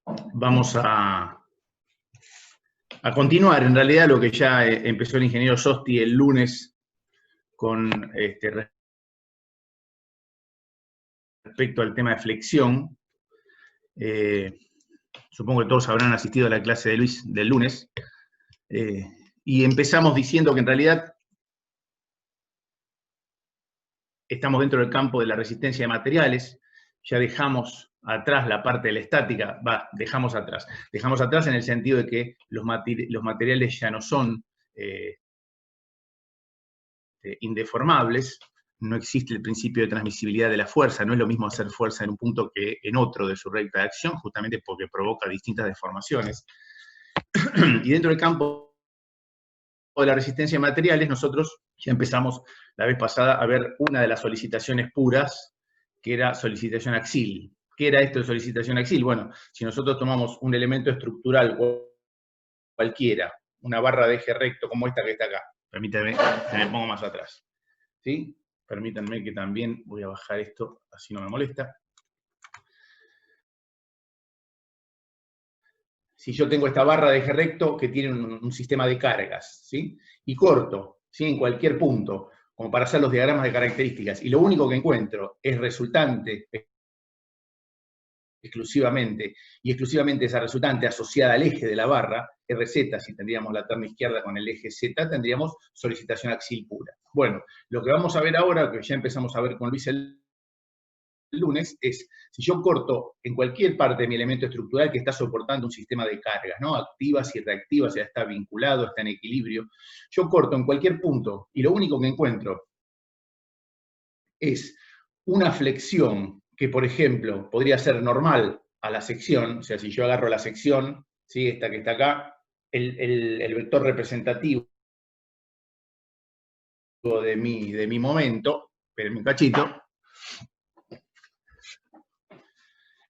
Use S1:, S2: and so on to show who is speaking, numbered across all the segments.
S1: vamos a continuar, en realidad, lo que ya empezó el ingeniero Sosti el lunes con respecto al tema de flexión. Supongo que todos habrán asistido a la clase de Luis del lunes. Y empezamos diciendo que en realidad estamos dentro del campo de la resistencia de materiales. Ya dejamos atrás la parte de la estática, dejamos atrás en el sentido de que los materiales ya no son indeformables, no existe el principio de transmisibilidad de la fuerza, no es lo mismo hacer fuerza en un punto que en otro de su recta de acción, justamente porque provoca distintas deformaciones. Y dentro del campo de la resistencia de materiales, nosotros ya empezamos la vez pasada a ver una de las solicitaciones puras, que era solicitación axil. ¿Qué era esto de solicitación axil? Bueno, si nosotros tomamos un elemento estructural cualquiera, una barra de eje recto como esta que está acá, permítanme, me pongo más atrás, ¿sí? Permítanme que también voy a bajar esto, así no me molesta. Si yo tengo esta barra de eje recto que tiene un sistema de cargas, ¿sí? Y corto, ¿sí? En cualquier punto, como para hacer los diagramas de características, y lo único que encuentro es resultante exclusivamente, y exclusivamente esa resultante asociada al eje de la barra, RZ, si tendríamos la terna izquierda con el eje Z, tendríamos solicitación axil pura. Bueno, lo que vamos a ver ahora, que ya empezamos a ver con Luis el lunes, es si yo corto en cualquier parte de mi elemento estructural que está soportando un sistema de cargas, ¿no? Activas y reactivas, ya está vinculado, está en equilibrio. Yo corto en cualquier punto y lo único que encuentro es una flexión que, por ejemplo, podría ser normal a la sección, o sea, si yo agarro la sección, ¿sí? Esta que está acá, el vector representativo de mi momento, espérenme un cachito,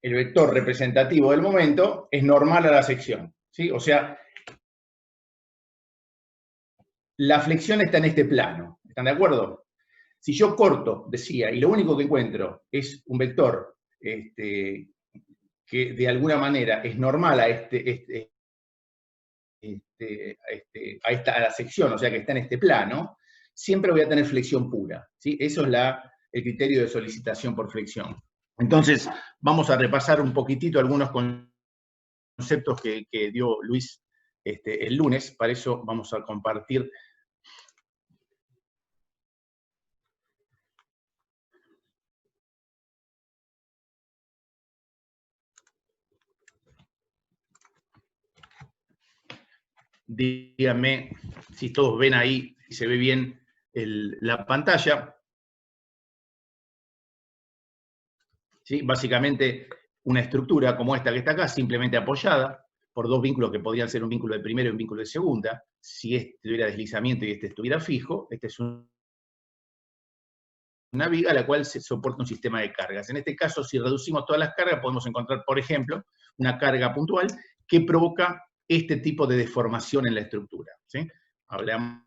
S1: el vector representativo del momento es normal a la sección, ¿sí? O sea, la flexión está en este plano, ¿están de acuerdo? Si yo corto, decía, y lo único que encuentro es un vector que de alguna manera es normal a a la sección, o sea que está en este plano, siempre voy a tener flexión pura, ¿sí? Eso es el criterio de solicitación por flexión. Entonces, vamos a repasar un poquitito algunos conceptos que dio Luis el lunes. Para eso vamos a compartir. Díganme si todos ven ahí, si se ve bien la pantalla. ¿Sí? Básicamente, una estructura como esta que está acá, simplemente apoyada por dos vínculos que podrían ser un vínculo de primera y un vínculo de segunda. Si este tuviera deslizamiento y este estuviera fijo, este es una viga a la cual se soporta un sistema de cargas. En este caso, si reducimos todas las cargas, podemos encontrar, por ejemplo, una carga puntual que provoca este tipo de deformación en la estructura, ¿sí? Hablamos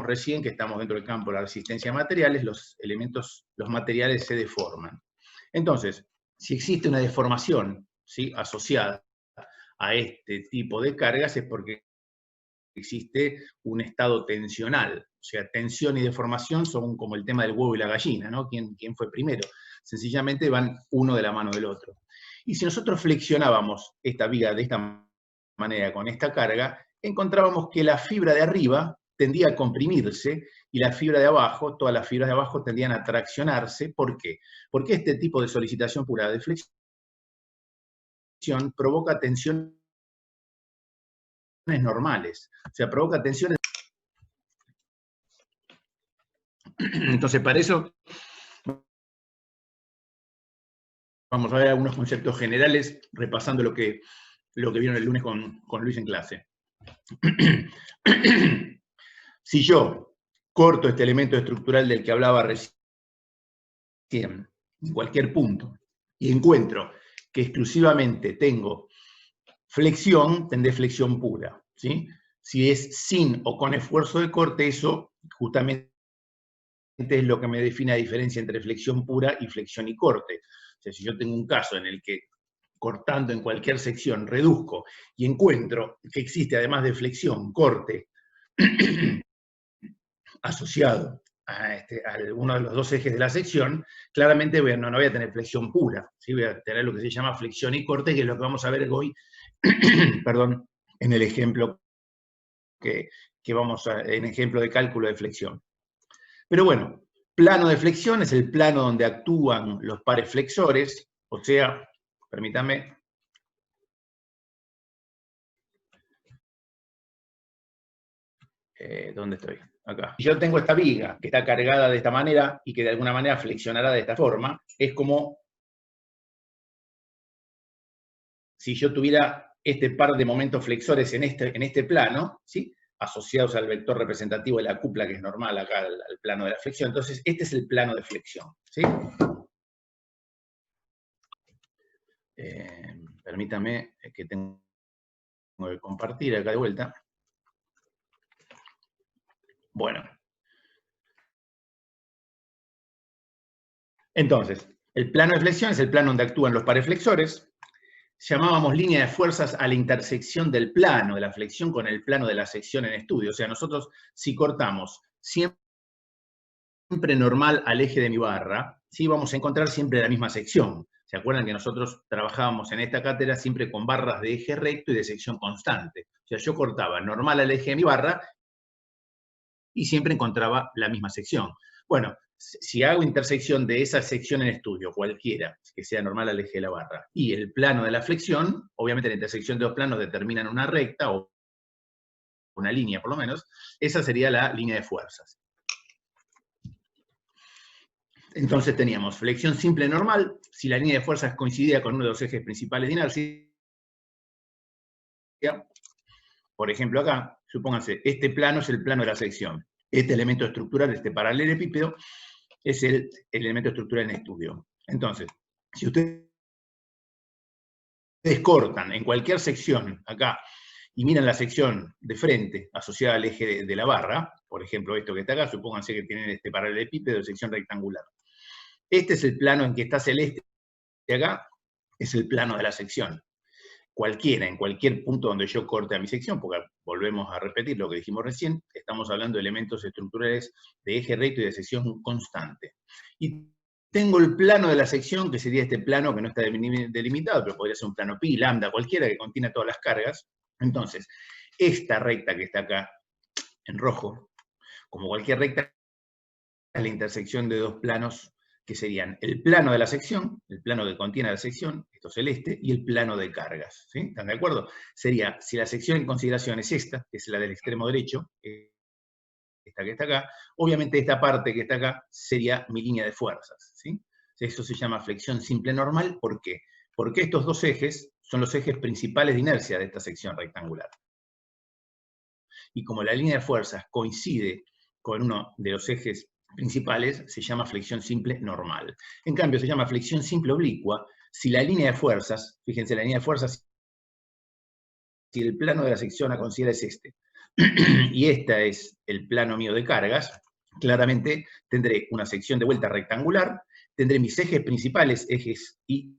S1: recién que estamos dentro del campo de la resistencia a materiales, los materiales se deforman. Entonces, si existe una deformación, ¿sí? Asociada a este tipo de cargas, es porque existe un estado tensional. O sea, tensión y deformación son como el tema del huevo y la gallina, ¿no? ¿Quién fue primero? Sencillamente van uno de la mano del otro. Y si nosotros flexionábamos esta viga de esta manera con esta carga, encontrábamos que la fibra de arriba tendía a comprimirse y la fibra de abajo, todas las fibras de abajo tendían a traccionarse. ¿Por qué? Porque este tipo de solicitación pura de flexión provoca tensiones normales. O sea, provoca tensiones. Entonces, para eso vamos a ver algunos conceptos generales, repasando lo que vieron el lunes con Luis en clase. Si yo corto este elemento estructural del que hablaba recién, en cualquier punto, y encuentro que exclusivamente tengo flexión, tendré flexión pura, ¿sí? Si es sin o con esfuerzo de corte, eso justamente es lo que me define la diferencia entre flexión pura y flexión y corte. O sea, si yo tengo un caso en el que cortando en cualquier sección, reduzco y encuentro que existe, además de flexión, corte, asociado a uno de los dos ejes de la sección, claramente no voy a tener flexión pura, ¿sí? Voy a tener lo que se llama flexión y corte, que es lo que vamos a ver hoy, perdón, en el ejemplo en ejemplo de cálculo de flexión. Pero bueno, plano de flexión es el plano donde actúan los pares flexores, o sea, permítame. ¿Dónde estoy? Acá. Si yo tengo esta viga que está cargada de esta manera y que de alguna manera flexionará de esta forma, es como si yo tuviera este par de momentos flexores en este plano, ¿sí? Asociados al vector representativo de la cupla, que es normal acá al plano de la flexión. Entonces, este es el plano de flexión, ¿sí? Permítame que tengo que compartir acá de vuelta. Bueno. Entonces, el plano de flexión es el plano donde actúan los pares flexores. Llamábamos línea de fuerzas a la intersección del plano de la flexión con el plano de la sección en estudio. O sea, nosotros si cortamos siempre normal al eje de mi barra, ¿sí? Vamos a encontrar siempre la misma sección. ¿Se acuerdan que nosotros trabajábamos en esta cátedra siempre con barras de eje recto y de sección constante? O sea, yo cortaba normal al eje de mi barra y siempre encontraba la misma sección. Bueno, si hago intersección de esa sección en estudio, cualquiera, que sea normal al eje de la barra, y el plano de la flexión, obviamente la intersección de dos planos determinan una recta o una línea por lo menos, esa sería la línea de fuerzas. Entonces teníamos flexión simple normal, si la línea de fuerzas coincidía con uno de los ejes principales de inercia. Por ejemplo acá, supónganse, este plano es el plano de la sección. Este elemento estructural, este paralelepípedo, es el elemento estructural en estudio. Entonces, si ustedes cortan en cualquier sección acá y miran la sección de frente asociada al eje de la barra, por ejemplo esto que está acá, supónganse que tienen este paralelepípedo de sección rectangular. Este es el plano en que está celeste de acá, es el plano de la sección. Cualquiera, en cualquier punto donde yo corte a mi sección, porque volvemos a repetir lo que dijimos recién, estamos hablando de elementos estructurales de eje recto y de sección constante. Y tengo el plano de la sección, que sería este plano que no está delimitado, pero podría ser un plano pi, lambda, cualquiera que contiene todas las cargas. Entonces, esta recta que está acá en rojo, como cualquier recta, es la intersección de dos planos que serían el plano de la sección, el plano que contiene la sección, esto celeste, y el plano de cargas. ¿Sí? ¿Están de acuerdo? Sería, si la sección en consideración es esta, que es la del extremo derecho, esta que está acá, obviamente esta parte que está acá sería mi línea de fuerzas. ¿Sí? Eso se llama flexión simple normal. ¿Por qué? Porque estos dos ejes son los ejes principales de inercia de esta sección rectangular. Y como la línea de fuerzas coincide con uno de los ejes principales, se llama flexión simple normal. En cambio, se llama flexión simple oblicua si la línea de fuerzas, fíjense, la línea de fuerzas, si el plano de la sección a considerar es este, y este es el plano mío de cargas, claramente tendré una sección de vuelta rectangular, tendré mis ejes principales, ejes Y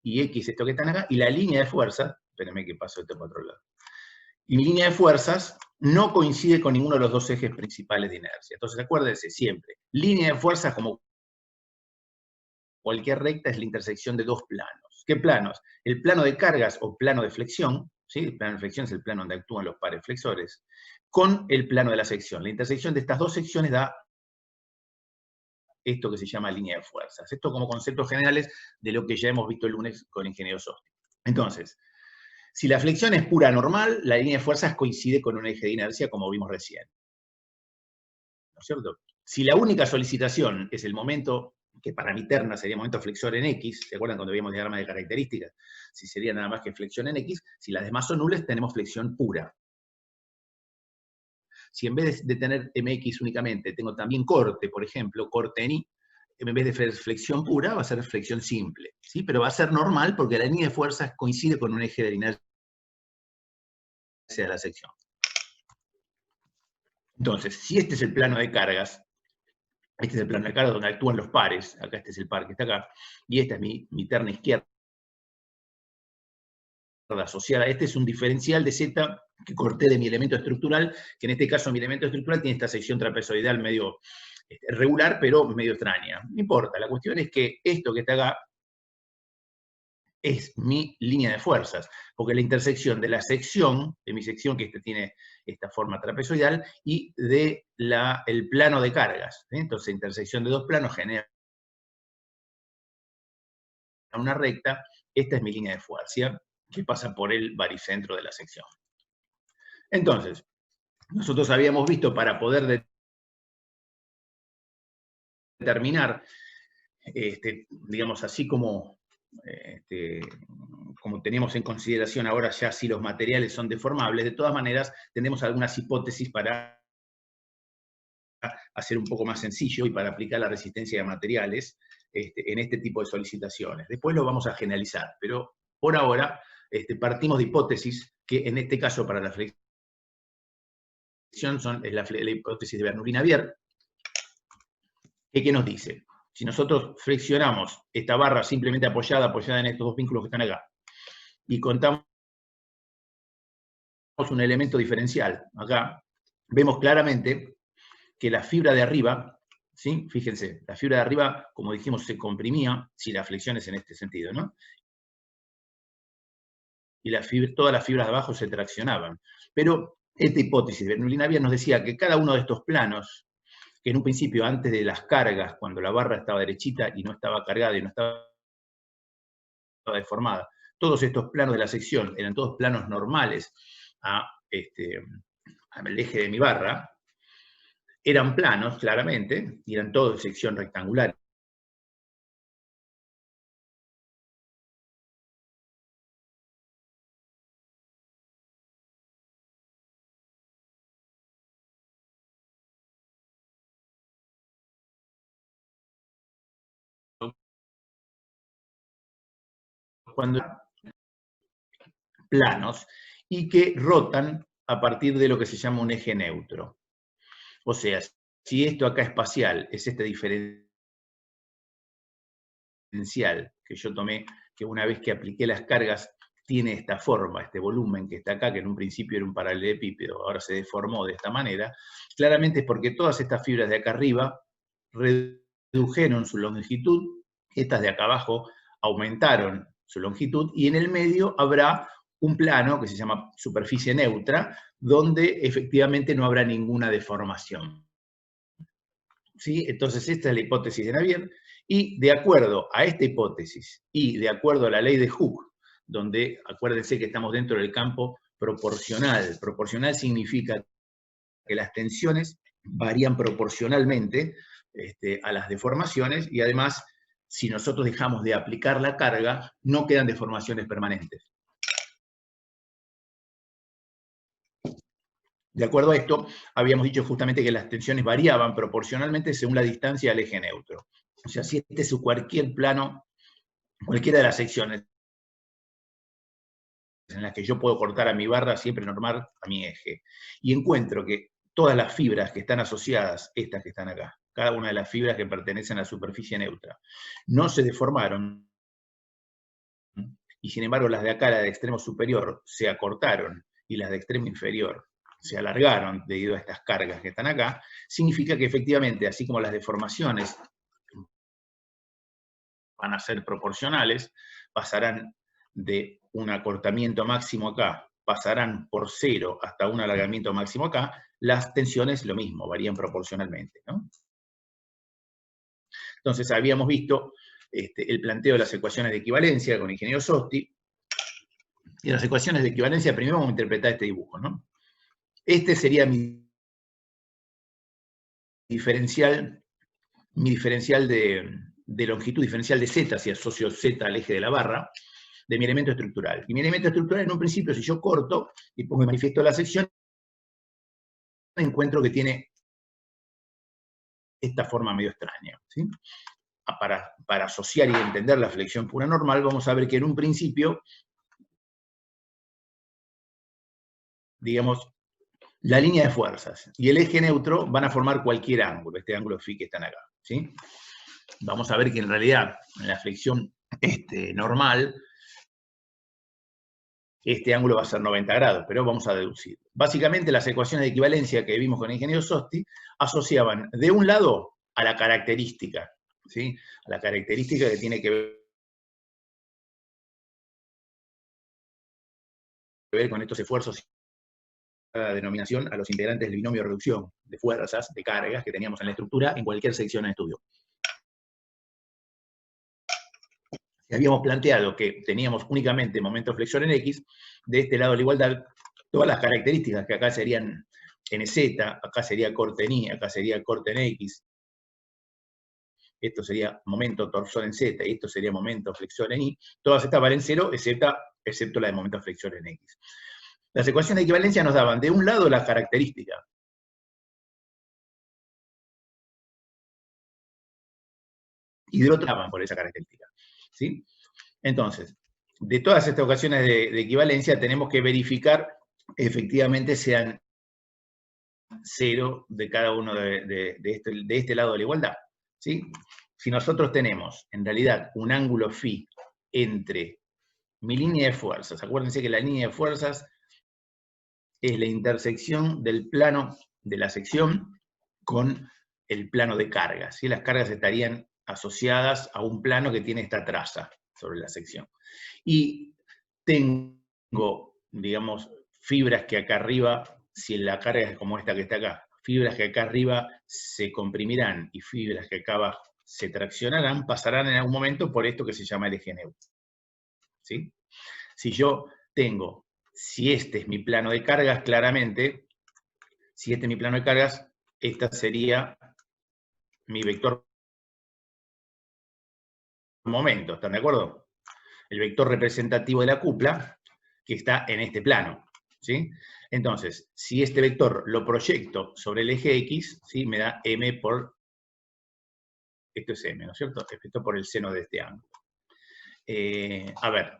S1: y X, esto que están acá, y la línea de fuerzas, espérenme que paso esto para otro lado, y mi línea de fuerzas no coincide con ninguno de los dos ejes principales de inercia. Entonces acuérdense siempre, línea de fuerzas como cualquier recta es la intersección de dos planos. ¿Qué planos? El plano de cargas o plano de flexión, ¿sí? El plano de flexión es el plano donde actúan los pares flexores, con el plano de la sección. La intersección de estas dos secciones da esto que se llama línea de fuerzas. Esto como conceptos generales de lo que ya hemos visto el lunes con ingenieros ópticos. Entonces, si la flexión es pura normal, la línea de fuerzas coincide con un eje de inercia, como vimos recién. ¿No es cierto? Si la única solicitación es el momento, que para mi terna sería momento flexor en X, ¿se acuerdan cuando veíamos diagrama de características? Si sería nada más que flexión en X, si las demás son nulas, tenemos flexión pura. Si en vez de tener MX únicamente, tengo también corte, por ejemplo, corte en Y, en vez de flexión pura, va a ser flexión simple. ¿Sí? Pero va a ser normal porque la línea de fuerzas coincide con un eje de inercia de la sección. Entonces, si este es el plano de cargas, Este es el plano de carga donde actúan los pares. Acá este es el par que está acá. Y esta es mi terna izquierda asociada. Este es un diferencial de Z que corté de mi elemento estructural, que en este caso mi elemento estructural tiene esta sección trapezoidal medio regular, pero medio extraña. No importa, la cuestión es que esto que está acá es mi línea de fuerzas, porque la intersección de la sección, de mi sección, que tiene esta forma trapezoidal, y de el plano de cargas. Entonces, intersección de dos planos genera una recta. Esta es mi línea de fuerza, que pasa por el baricentro de la sección. Entonces, nosotros habíamos visto, para poder determinar, digamos así como tenemos en consideración ahora ya si los materiales son deformables, de todas maneras tenemos algunas hipótesis para hacer un poco más sencillo y para aplicar la resistencia de materiales en este tipo de solicitaciones. Después lo vamos a generalizar, pero por ahora partimos de hipótesis que en este caso para la flexión es la hipótesis de Bernulin-Navier, ¿qué nos dice? Si nosotros flexionamos esta barra simplemente apoyada en estos dos vínculos que están acá, y contamos un elemento diferencial acá, vemos claramente que la fibra de arriba, ¿sí? Fíjense, la fibra de arriba, como dijimos, se comprimía si la flexión es en este sentido, ¿no? Y todas las fibras de abajo se traccionaban. Pero esta hipótesis de Bernulin-Navier nos decía que cada uno de estos planos, que en un principio, antes de las cargas, cuando la barra estaba derechita y no estaba cargada y no estaba deformada, todos estos planos de la sección eran todos planos normales al eje de mi barra, eran planos, claramente, y eran todos de sección rectangular. Cuando planos, y que rotan a partir de lo que se llama un eje neutro. O sea, si esto acá espacial es este diferencial que yo tomé, que una vez que apliqué las cargas tiene esta forma, este volumen que está acá, que en un principio era un paralelepípedo, ahora se deformó de esta manera, claramente es porque todas estas fibras de acá arriba redujeron su longitud, estas de acá abajo aumentaron su longitud, y en el medio habrá un plano que se llama superficie neutra, donde efectivamente no habrá ninguna deformación. ¿Sí? Entonces esta es la hipótesis de Navier, y de acuerdo a esta hipótesis y de acuerdo a la ley de Hooke, donde acuérdense que estamos dentro del campo proporcional. Proporcional significa que las tensiones varían proporcionalmente a las deformaciones, y además, si nosotros dejamos de aplicar la carga, no quedan deformaciones permanentes. De acuerdo a esto, habíamos dicho justamente que las tensiones variaban proporcionalmente según la distancia al eje neutro. O sea, si este es cualquier plano, cualquiera de las secciones en las que yo puedo cortar a mi barra siempre normal a mi eje, y encuentro que todas las fibras que están asociadas, estas que están acá, cada una de las fibras que pertenecen a la superficie neutra, no se deformaron, y sin embargo las de acá, las de extremo superior, se acortaron, y las de extremo inferior se alargaron debido a estas cargas que están acá, significa que efectivamente, así como las deformaciones van a ser proporcionales, pasarán de un acortamiento máximo acá, pasarán por 0 hasta un alargamiento máximo acá, las tensiones lo mismo, varían proporcionalmente, ¿no? Entonces habíamos visto el planteo de las ecuaciones de equivalencia con el ingeniero Sosti, y las ecuaciones de equivalencia, primero vamos a interpretar este dibujo, ¿no? Este sería mi diferencial de longitud, diferencial de Z, si asocio Z al eje de la barra, de mi elemento estructural. Y mi elemento estructural, en un principio, si yo corto y pongo de manifiesto la sección, encuentro que tiene esta forma medio extraña, ¿sí? Para asociar y entender la flexión pura normal, vamos a ver que en un principio, digamos, la línea de fuerzas y el eje neutro van a formar cualquier ángulo, este ángulo phi que están acá, ¿sí? Vamos a ver que en realidad en la flexión normal, este ángulo va a ser 90 grados, pero vamos a deducir. Básicamente las ecuaciones de equivalencia que vimos con el ingeniero Sosti asociaban de un lado a la característica, ¿sí? A la característica que tiene que ver con estos esfuerzos, la denominación a los integrantes del binomio de reducción de fuerzas, de cargas que teníamos en la estructura en cualquier sección en estudio. Si habíamos planteado que teníamos únicamente momento flexión en X, de este lado de la igualdad, todas las características que acá serían NZ, acá sería corte en Y, acá sería corte en X, esto sería momento torsón en Z, y esto sería momento flexión en Y, todas estas valen 0, excepto la de momento flexión en X. Las ecuaciones de equivalencia nos daban de un lado las características, y del otro daban por esa característica, ¿sí? Entonces, de todas estas ecuaciones de equivalencia tenemos que verificar efectivamente sean 0 de cada uno de este lado de la igualdad, ¿sí? Si nosotros tenemos, en realidad, un ángulo phi entre mi línea de fuerzas, acuérdense que la línea de fuerzas es la intersección del plano de la sección con el plano de cargas, ¿sí? Las cargas estarían asociadas a un plano que tiene esta traza sobre la sección. Y tengo, digamos, fibras que acá arriba, si la carga es como esta que está acá, fibras que acá arriba se comprimirán y fibras que acá abajo se traccionarán, pasarán en algún momento por esto que se llama el eje neutro, ¿sí? Si yo tengo, si este es mi plano de cargas, claramente, si este es mi plano de cargas, esta sería mi vector momento, ¿están de acuerdo? El vector representativo de la cupla, que está en este plano, ¿sí? Entonces, si este vector lo proyecto sobre el eje X, ¿sí? Me da m por, esto es m, ¿no es cierto? Esto por el seno de este ángulo. A ver,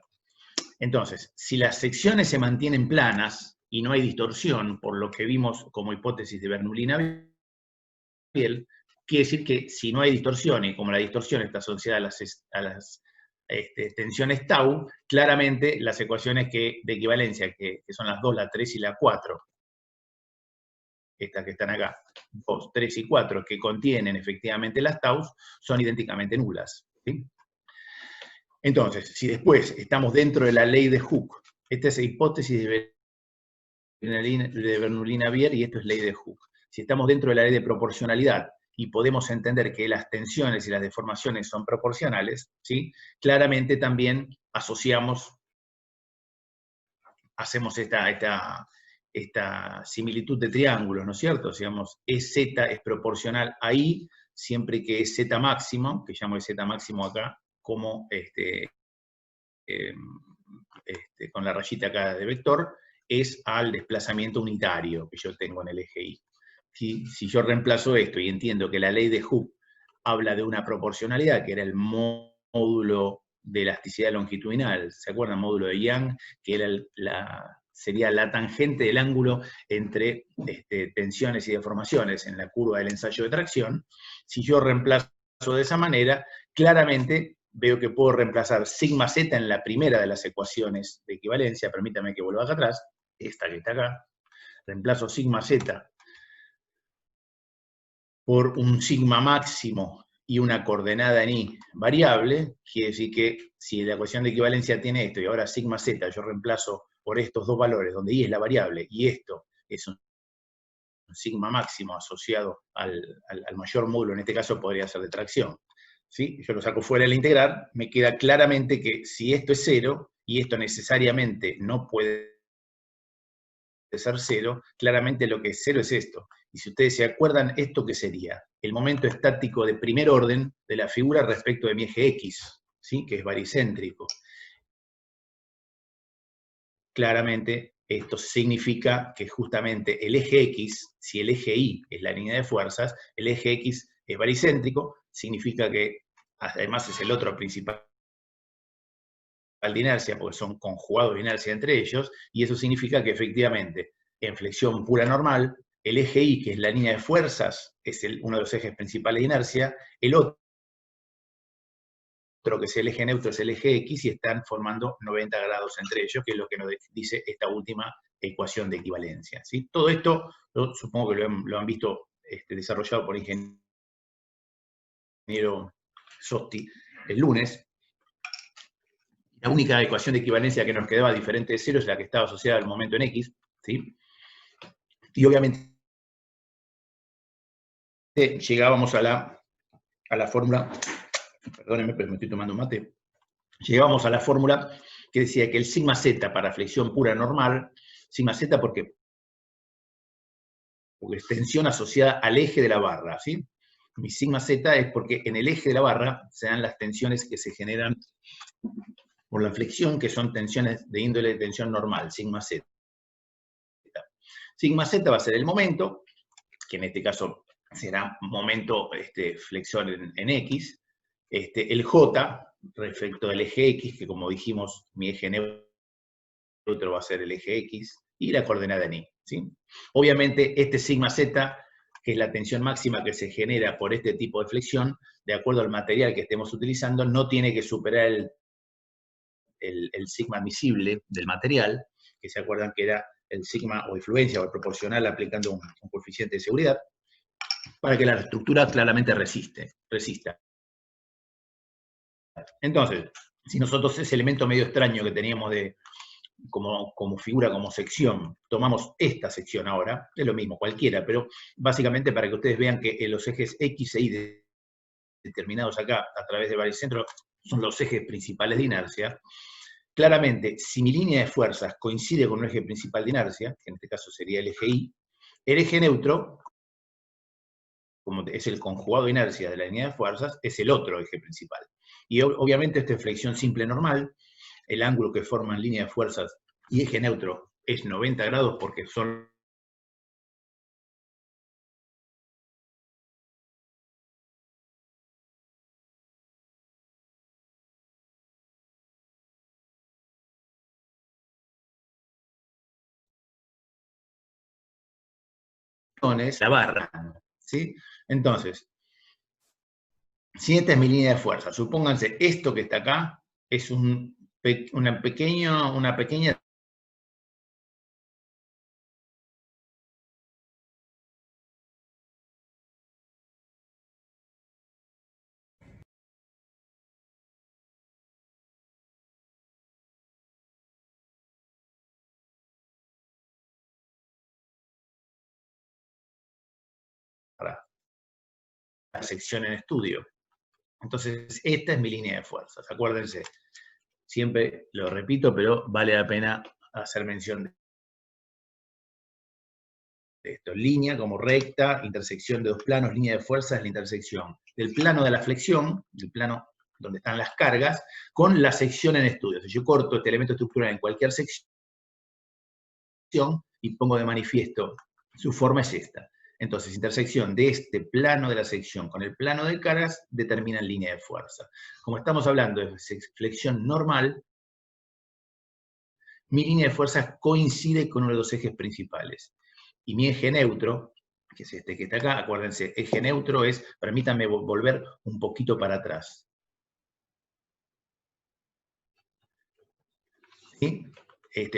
S1: entonces, si las secciones se mantienen planas y no hay distorsión, por lo que vimos como hipótesis de Bernoulli-Navier, quiere decir que si no hay distorsión, y como la distorsión está asociada a las tensiones tau, claramente las ecuaciones de equivalencia, que son las 2, la 3 y la 4, estas que están acá, 2, 3 y 4, que contienen efectivamente las taus, son idénticamente nulas, ¿sí? Entonces, si después estamos dentro de la ley de Hooke, esta es la hipótesis de Bernoulli-Navier y esto es ley de Hooke. Si estamos dentro de la ley de proporcionalidad y podemos entender que las tensiones y las deformaciones son proporcionales, ¿sí? Claramente también hacemos esta similitud de triángulos, ¿no es cierto? Digamos, EZ es proporcional a I, siempre que es Z máximo, que llamo de Z máximo acá, como con la rayita acá de vector, es al desplazamiento unitario que yo tengo en el eje Y. Si yo reemplazo esto y entiendo que la ley de Hooke habla de una proporcionalidad, que era el módulo de elasticidad longitudinal, ¿se acuerdan? Módulo de Young, que era sería la tangente del ángulo entre tensiones y deformaciones en la curva del ensayo de tracción. Si yo reemplazo de esa manera, claramente veo que puedo reemplazar sigma z en la primera de las ecuaciones de equivalencia, permítame que vuelva acá atrás, esta que está acá, reemplazo sigma z por un sigma máximo y una coordenada en Y variable, quiere decir que si la ecuación de equivalencia tiene esto y ahora sigma z yo reemplazo por estos dos valores, donde Y es la variable y esto es un sigma máximo asociado al mayor módulo, en este caso podría ser de tracción, ¿sí? Yo lo saco fuera del integral, me queda claramente que si esto es 0, y esto necesariamente no puede ser 0, claramente lo que es 0 es esto. Y si ustedes se acuerdan, ¿esto qué sería? El momento estático de primer orden de la figura respecto de mi eje X, ¿sí? Que es baricéntrico. Claramente esto significa que justamente el eje X, si el eje Y es la línea de fuerzas, el eje X es baricéntrico, significa que además es el otro principal de inercia, porque son conjugados de inercia entre ellos, y eso significa que efectivamente en flexión pura normal, el eje Y, que es la línea de fuerzas, es uno de los ejes principales de inercia, el otro, que es el eje neutro, es el eje X, y están formando 90 grados entre ellos, que es lo que nos dice esta última ecuación de equivalencia, ¿sí? Todo esto, yo supongo que lo han visto desarrollado por el ingeniero Sosti el lunes. La única ecuación de equivalencia que nos quedaba diferente de cero es la que estaba asociada al momento en X, ¿sí? Y obviamente llegábamos a la fórmula, perdónenme, pero me estoy tomando un mate, llegábamos a la fórmula que decía que el sigma z para flexión pura normal, sigma z porque es tensión asociada al eje de la barra, ¿sí? Mi sigma z es porque en el eje de la barra se dan las tensiones que se generan por la flexión, que son tensiones de índole de tensión normal, sigma z. Sigma z va a ser el momento, que en este caso será momento flexión en X, el J, respecto del eje X, que como dijimos, mi eje neutro va a ser el eje X, y la coordenada en Y, ¿sí? Obviamente, este sigma z, que es la tensión máxima que se genera por este tipo de flexión, de acuerdo al material que estemos utilizando, no tiene que superar el sigma admisible del material, que se acuerdan que era el sigma o influencia o el proporcional aplicando un coeficiente de seguridad, para que la estructura claramente resista. Entonces, si nosotros ese elemento medio extraño que teníamos como figura, como sección, tomamos esta sección ahora, es lo mismo, cualquiera, pero básicamente para que ustedes vean que los ejes X e Y determinados acá a través del baricentro son los ejes principales de inercia. Claramente, si mi línea de fuerzas coincide con un eje principal de inercia, que en este caso sería el eje Y, el eje neutro, como es el conjugado de inercia de la línea de fuerzas, es el otro eje principal. Y obviamente esta es flexión simple normal, el ángulo que forman línea de fuerzas y eje neutro es 90 grados porque son la barra, ¿sí? Entonces, si esta es mi línea de fuerza, supónganse esto que está acá es una pequeña la sección en estudio. Entonces, esta es mi línea de fuerzas, acuérdense. Siempre lo repito, pero vale la pena hacer mención de esto. Línea como recta, intersección de dos planos, línea de fuerza es la intersección del plano de la flexión, del plano donde están las cargas, con la sección en estudio. Si yo corto este elemento estructural en cualquier sección y pongo de manifiesto, su forma es esta. Entonces, intersección de este plano de la sección con el plano de cargas determina línea de fuerza. Como estamos hablando de flexión normal, mi línea de fuerza coincide con uno de los ejes principales. Y mi eje neutro, que es este que está acá, acuérdense, eje neutro es, permítanme volver un poquito para atrás. ¿Sí?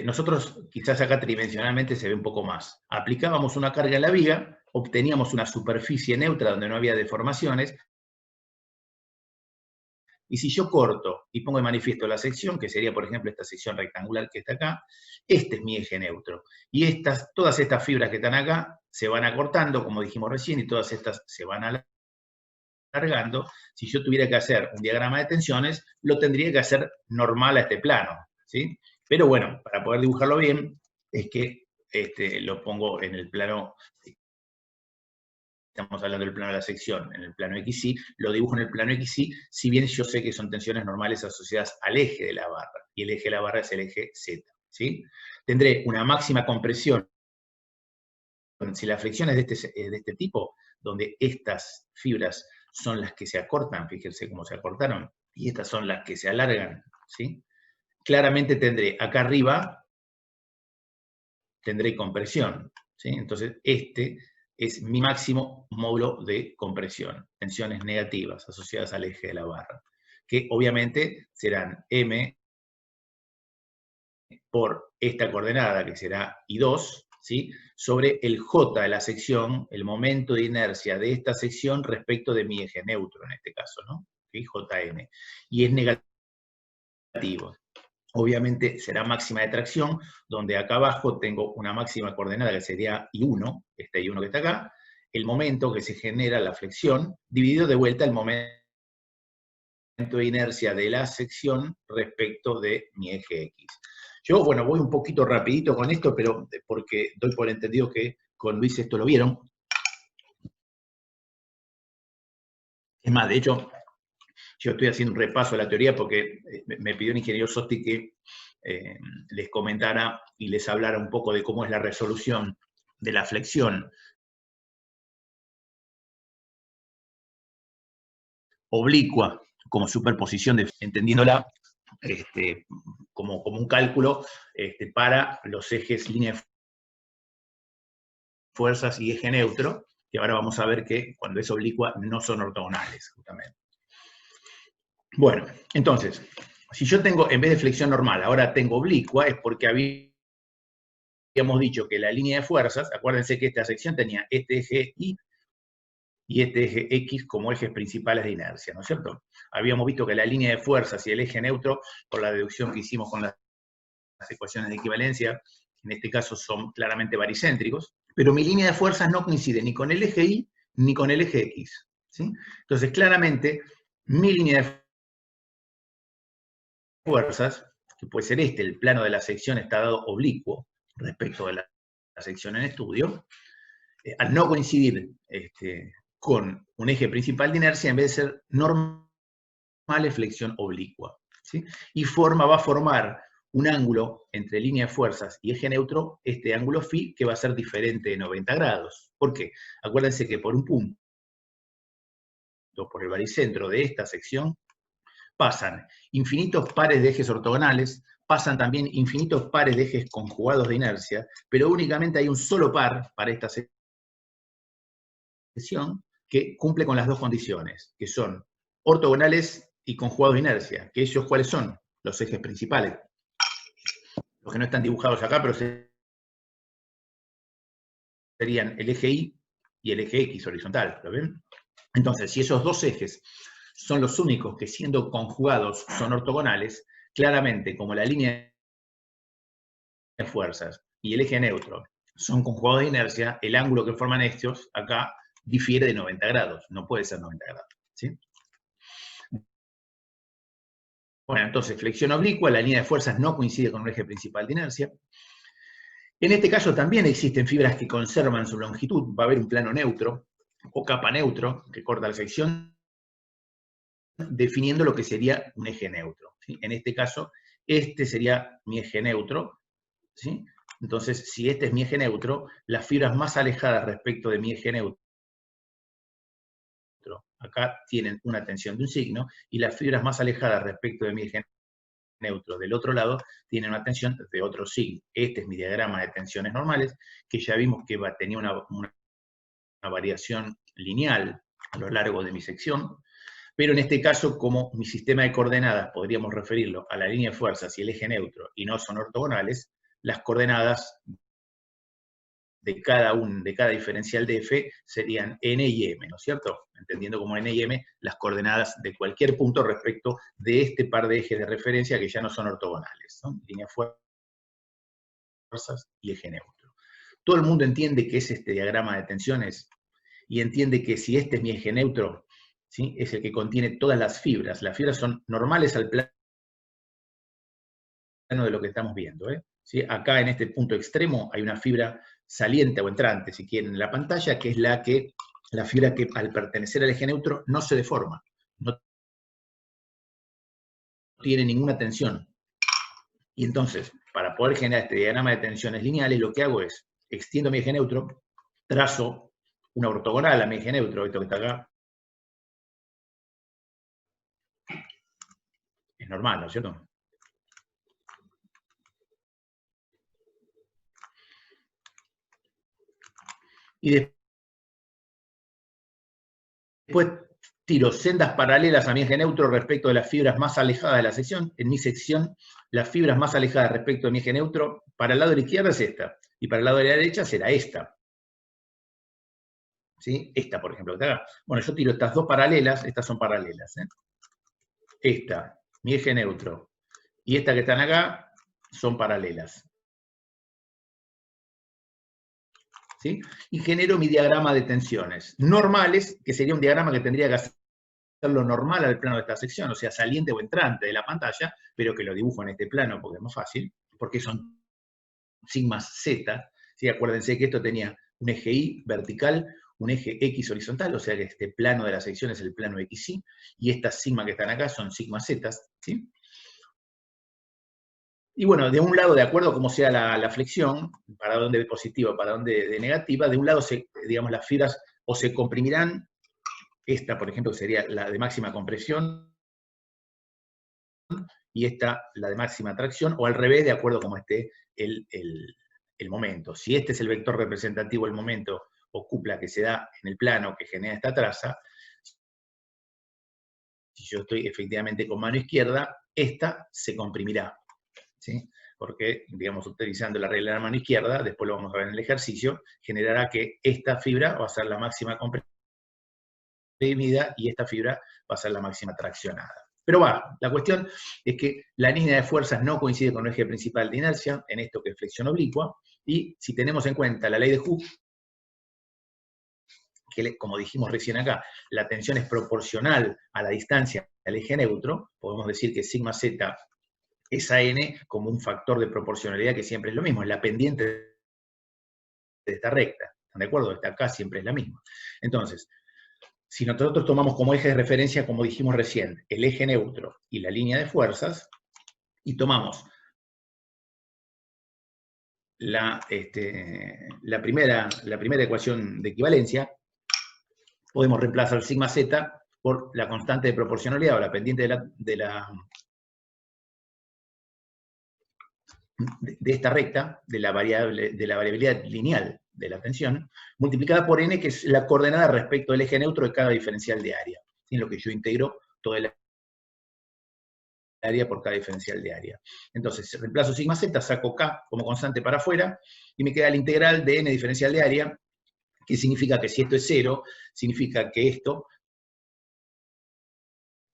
S1: Nosotros, quizás acá tridimensionalmente se ve un poco más. Aplicábamos una carga en la viga, obteníamos una superficie neutra donde no había deformaciones, y si yo corto y pongo de manifiesto la sección, que sería, por ejemplo, esta sección rectangular que está acá, este es mi eje neutro. Y todas estas fibras que están acá se van acortando, como dijimos recién, y todas estas se van alargando. Si yo tuviera que hacer un diagrama de tensiones, lo tendría que hacer normal a este plano, ¿sí? Pero bueno, para poder dibujarlo bien, es que lo pongo en el plano, estamos hablando del plano de la sección, en el plano XY, lo dibujo en el plano XY, si bien yo sé que son tensiones normales asociadas al eje de la barra, y el eje de la barra es el eje Z, ¿sí? Tendré una máxima compresión, si la flexión es de este tipo, donde estas fibras son las que se acortan, fíjense cómo se acortaron, y estas son las que se alargan, ¿sí? Claramente tendré acá arriba tendré compresión, ¿sí? Entonces, este es mi máximo módulo de compresión, tensiones negativas asociadas al eje de la barra, que obviamente serán M por esta coordenada, que será I2, ¿sí? Sobre el J de la sección, el momento de inercia de esta sección respecto de mi eje neutro, en este caso, ¿no? ¿Sí? JN. Y es negativo. Obviamente será máxima de tracción, donde acá abajo tengo una máxima coordenada que sería I1, este I1 que está acá, el momento que se genera la flexión, dividido de vuelta el momento de inercia de la sección respecto de mi eje X. Yo, bueno, voy un poquito rapidito con esto, pero porque doy por entendido que con Luis esto lo vieron. Es más, de hecho, yo estoy haciendo un repaso de la teoría porque me pidió el ingeniero Sosti que les comentara y les hablara un poco de cómo es la resolución de la flexión oblicua como superposición, entendiéndola como un cálculo para los ejes línea de fuerzas y eje neutro, y ahora vamos a ver que cuando es oblicua no son ortogonales, justamente. Bueno, entonces, si yo tengo, en vez de flexión normal, ahora tengo oblicua, es porque habíamos dicho que la línea de fuerzas, acuérdense que esta sección tenía este eje Y y este eje X como ejes principales de inercia, ¿no es cierto? Habíamos visto que la línea de fuerzas y el eje neutro, por la deducción que hicimos con las ecuaciones de equivalencia, en este caso son claramente baricéntricos, pero mi línea de fuerzas no coincide ni con el eje Y ni con el eje X, ¿sí? Entonces, claramente, mi línea de fuerzas, que puede ser el plano de la sección está dado oblicuo respecto de la sección en estudio, al no coincidir con un eje principal de inercia, en vez de ser normal, es flexión oblicua, ¿sí? Y va a formar un ángulo entre línea de fuerzas y eje neutro, este ángulo phi, que va a ser diferente de 90 grados. ¿Por qué? Acuérdense que por un punto, por el baricentro de esta sección, pasan infinitos pares de ejes ortogonales, pasan también infinitos pares de ejes conjugados de inercia, pero únicamente hay un solo par para esta sección que cumple con las dos condiciones, que son ortogonales y conjugados de inercia. ¿Que ellos cuáles son? Los ejes principales. Los que no están dibujados acá, pero serían el eje Y y el eje X horizontal, ¿lo ven? Entonces, si esos dos ejes son los únicos que siendo conjugados son ortogonales, claramente como la línea de fuerzas y el eje neutro son conjugados de inercia, el ángulo que forman estos acá difiere de 90 grados, no puede ser 90 grados, ¿sí? Bueno, entonces, flexión oblicua, la línea de fuerzas no coincide con un eje principal de inercia. En este caso también existen fibras que conservan su longitud, va a haber un plano neutro o capa neutro que corta la sección, definiendo lo que sería un eje neutro, ¿sí? En este caso, este sería mi eje neutro, ¿sí? Entonces, si este es mi eje neutro, las fibras más alejadas respecto de mi eje neutro, acá tienen una tensión de un signo, y las fibras más alejadas respecto de mi eje neutro del otro lado tienen una tensión de otro signo. Este es mi diagrama de tensiones normales, que ya vimos que tenía una variación lineal a lo largo de mi sección, pero en este caso, como mi sistema de coordenadas podríamos referirlo a la línea de fuerzas y el eje neutro, y no son ortogonales, las coordenadas de cada diferencial de f serían n y m, ¿no es cierto? Entendiendo como n y m las coordenadas de cualquier punto respecto de este par de ejes de referencia que ya no son ortogonales, ¿no? Línea de fuerzas y eje neutro. Todo el mundo entiende qué es este diagrama de tensiones y entiende que si este es mi eje neutro, ¿sí? Es el que contiene todas las fibras. Las fibras son normales al plano de lo que estamos viendo, ¿sí? Acá en este punto extremo hay una fibra saliente o entrante, si quieren, en la pantalla, que es la fibra que al pertenecer al eje neutro no se deforma, no tiene ninguna tensión. Y entonces, para poder generar este diagrama de tensiones lineales, lo que hago es, extiendo mi eje neutro, trazo una ortogonal a mi eje neutro, esto que está acá, es normal, ¿no es cierto? Y después tiro sendas paralelas a mi eje neutro respecto de las fibras más alejadas de la sección. En mi sección, las fibras más alejadas respecto de mi eje neutro, para el lado de la izquierda es esta, y para el lado de la derecha será esta. ¿Sí? Esta, por ejemplo, que está acá. Bueno, yo tiro estas dos paralelas, estas son paralelas. Esta, mi eje neutro, y esta que están acá, son paralelas. ¿Sí? Y genero mi diagrama de tensiones normales, que sería un diagrama que tendría que hacerlo normal al plano de esta sección, o sea, saliente o entrante de la pantalla, pero que lo dibujo en este plano porque es más fácil, porque son sigmas Z. ¿Sí? Acuérdense que esto tenía un eje Y vertical, un eje X horizontal, o sea que este plano de la sección es el plano XY, y estas sigmas que están acá son sigma Z. ¿Sí? Y bueno, de un lado, de acuerdo a cómo sea la flexión, para dónde de positiva, para dónde de negativa, de un lado, digamos, las fibras o se comprimirán, esta, por ejemplo, sería la de máxima compresión, y esta, la de máxima tracción, o al revés, de acuerdo a cómo esté el momento. Si este es el vector representativo del momento o cupla que se da en el plano que genera esta traza, si yo estoy efectivamente con mano izquierda, esta se comprimirá. ¿Sí? Porque, digamos, utilizando la regla de la mano izquierda, después lo vamos a ver en el ejercicio, generará que esta fibra va a ser la máxima comprimida y esta fibra va a ser la máxima traccionada. Pero la cuestión es que la línea de fuerzas no coincide con el eje principal de inercia, en esto que es flexión oblicua, y si tenemos en cuenta la ley de Hooke, que como dijimos recién acá, la tensión es proporcional a la distancia al eje neutro, podemos decir que sigma z es a n como un factor de proporcionalidad que siempre es lo mismo, es la pendiente de esta recta, ¿están de acuerdo? Esta acá siempre es la misma. Entonces, si nosotros tomamos como eje de referencia, como dijimos recién, el eje neutro y la línea de fuerzas, y tomamos la primera ecuación de equivalencia, podemos reemplazar sigma z por la constante de proporcionalidad o la pendiente de esta recta, de la variabilidad lineal de la tensión, multiplicada por n, que es la coordenada respecto del eje neutro de cada diferencial de área, en lo que yo integro toda el área por cada diferencial de área. Entonces, reemplazo sigma z, saco k como constante para afuera, y me queda la integral de n diferencial de área, que significa que si esto es 0, significa que esto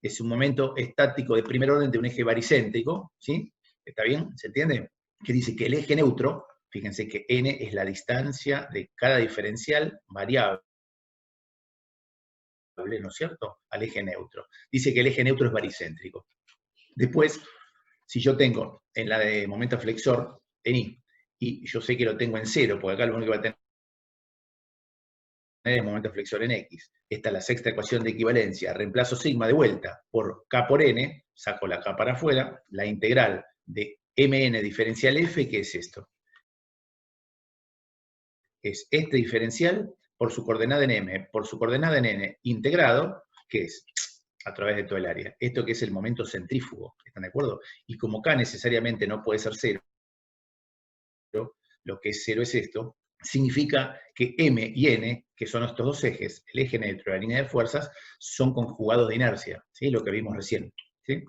S1: es un momento estático de primer orden de un eje baricéntrico, ¿sí? ¿Está bien? ¿Se entiende? Que dice que el eje neutro, fíjense que n es la distancia de cada diferencial variable, ¿no es cierto?, al eje neutro. Dice que el eje neutro es baricéntrico. Después, si yo tengo en la de momento flexor en Y, y yo sé que lo tengo en 0, porque acá lo único que va a tener es momento flexor en X. Esta es la sexta ecuación de equivalencia. Reemplazo sigma de vuelta por K por N, saco la K para afuera, la integral de Mn diferencial F, ¿qué es esto? Es este diferencial por su coordenada en M, por su coordenada en N, integrado, ¿qué es? A través de todo el área. Esto que es el momento centrífugo, ¿están de acuerdo? Y como K necesariamente no puede ser 0, lo que es 0 es esto, significa que M y N, que son estos dos ejes, el eje neutro y la línea de fuerzas, son conjugados de inercia, ¿sí? Lo que vimos recién. ¿Sí?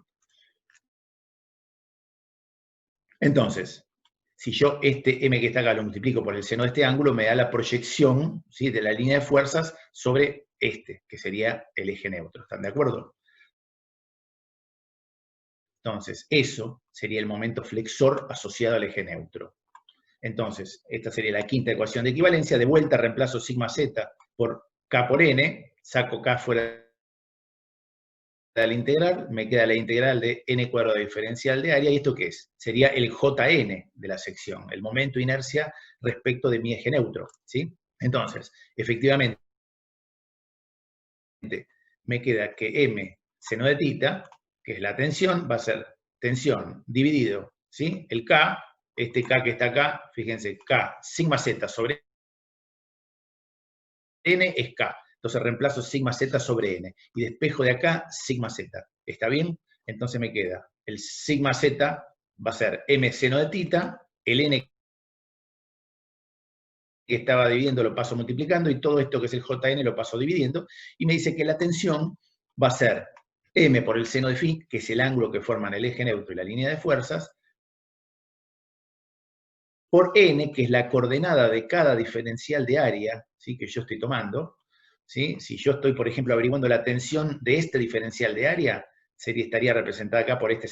S1: Entonces, si yo este M que está acá lo multiplico por el seno de este ángulo, me da la proyección, ¿sí?, de la línea de fuerzas sobre este, que sería el eje neutro. ¿Están de acuerdo? Entonces, eso sería el momento flexor asociado al eje neutro. Entonces, esta sería la quinta ecuación de equivalencia. De vuelta reemplazo sigma z por K por N, saco K fuera de la integral, me queda la integral de N cuadrado diferencial de área, ¿y esto qué es? Sería el Jn de la sección, el momento de inercia respecto de mi eje neutro, ¿sí? Entonces, efectivamente, me queda que M seno de tita, que es la tensión, va a ser tensión dividido, ¿sí? El K, este K que está acá, fíjense, K sigma z sobre N es K. Entonces reemplazo sigma z sobre N. Y despejo de acá sigma z. ¿Está bien? Entonces me queda el sigma z va a ser M seno de tita, el N estaba dividiendo lo paso multiplicando, y todo esto que es el JN lo paso dividiendo, y me dice que la tensión va a ser M por el seno de phi, que es el ángulo que forman el eje neutro y la línea de fuerzas, por N, que es la coordenada de cada diferencial de área, ¿sí?, que yo estoy tomando, ¿sí? Si yo estoy, por ejemplo, averiguando la tensión de este diferencial de área, estaría representada acá por este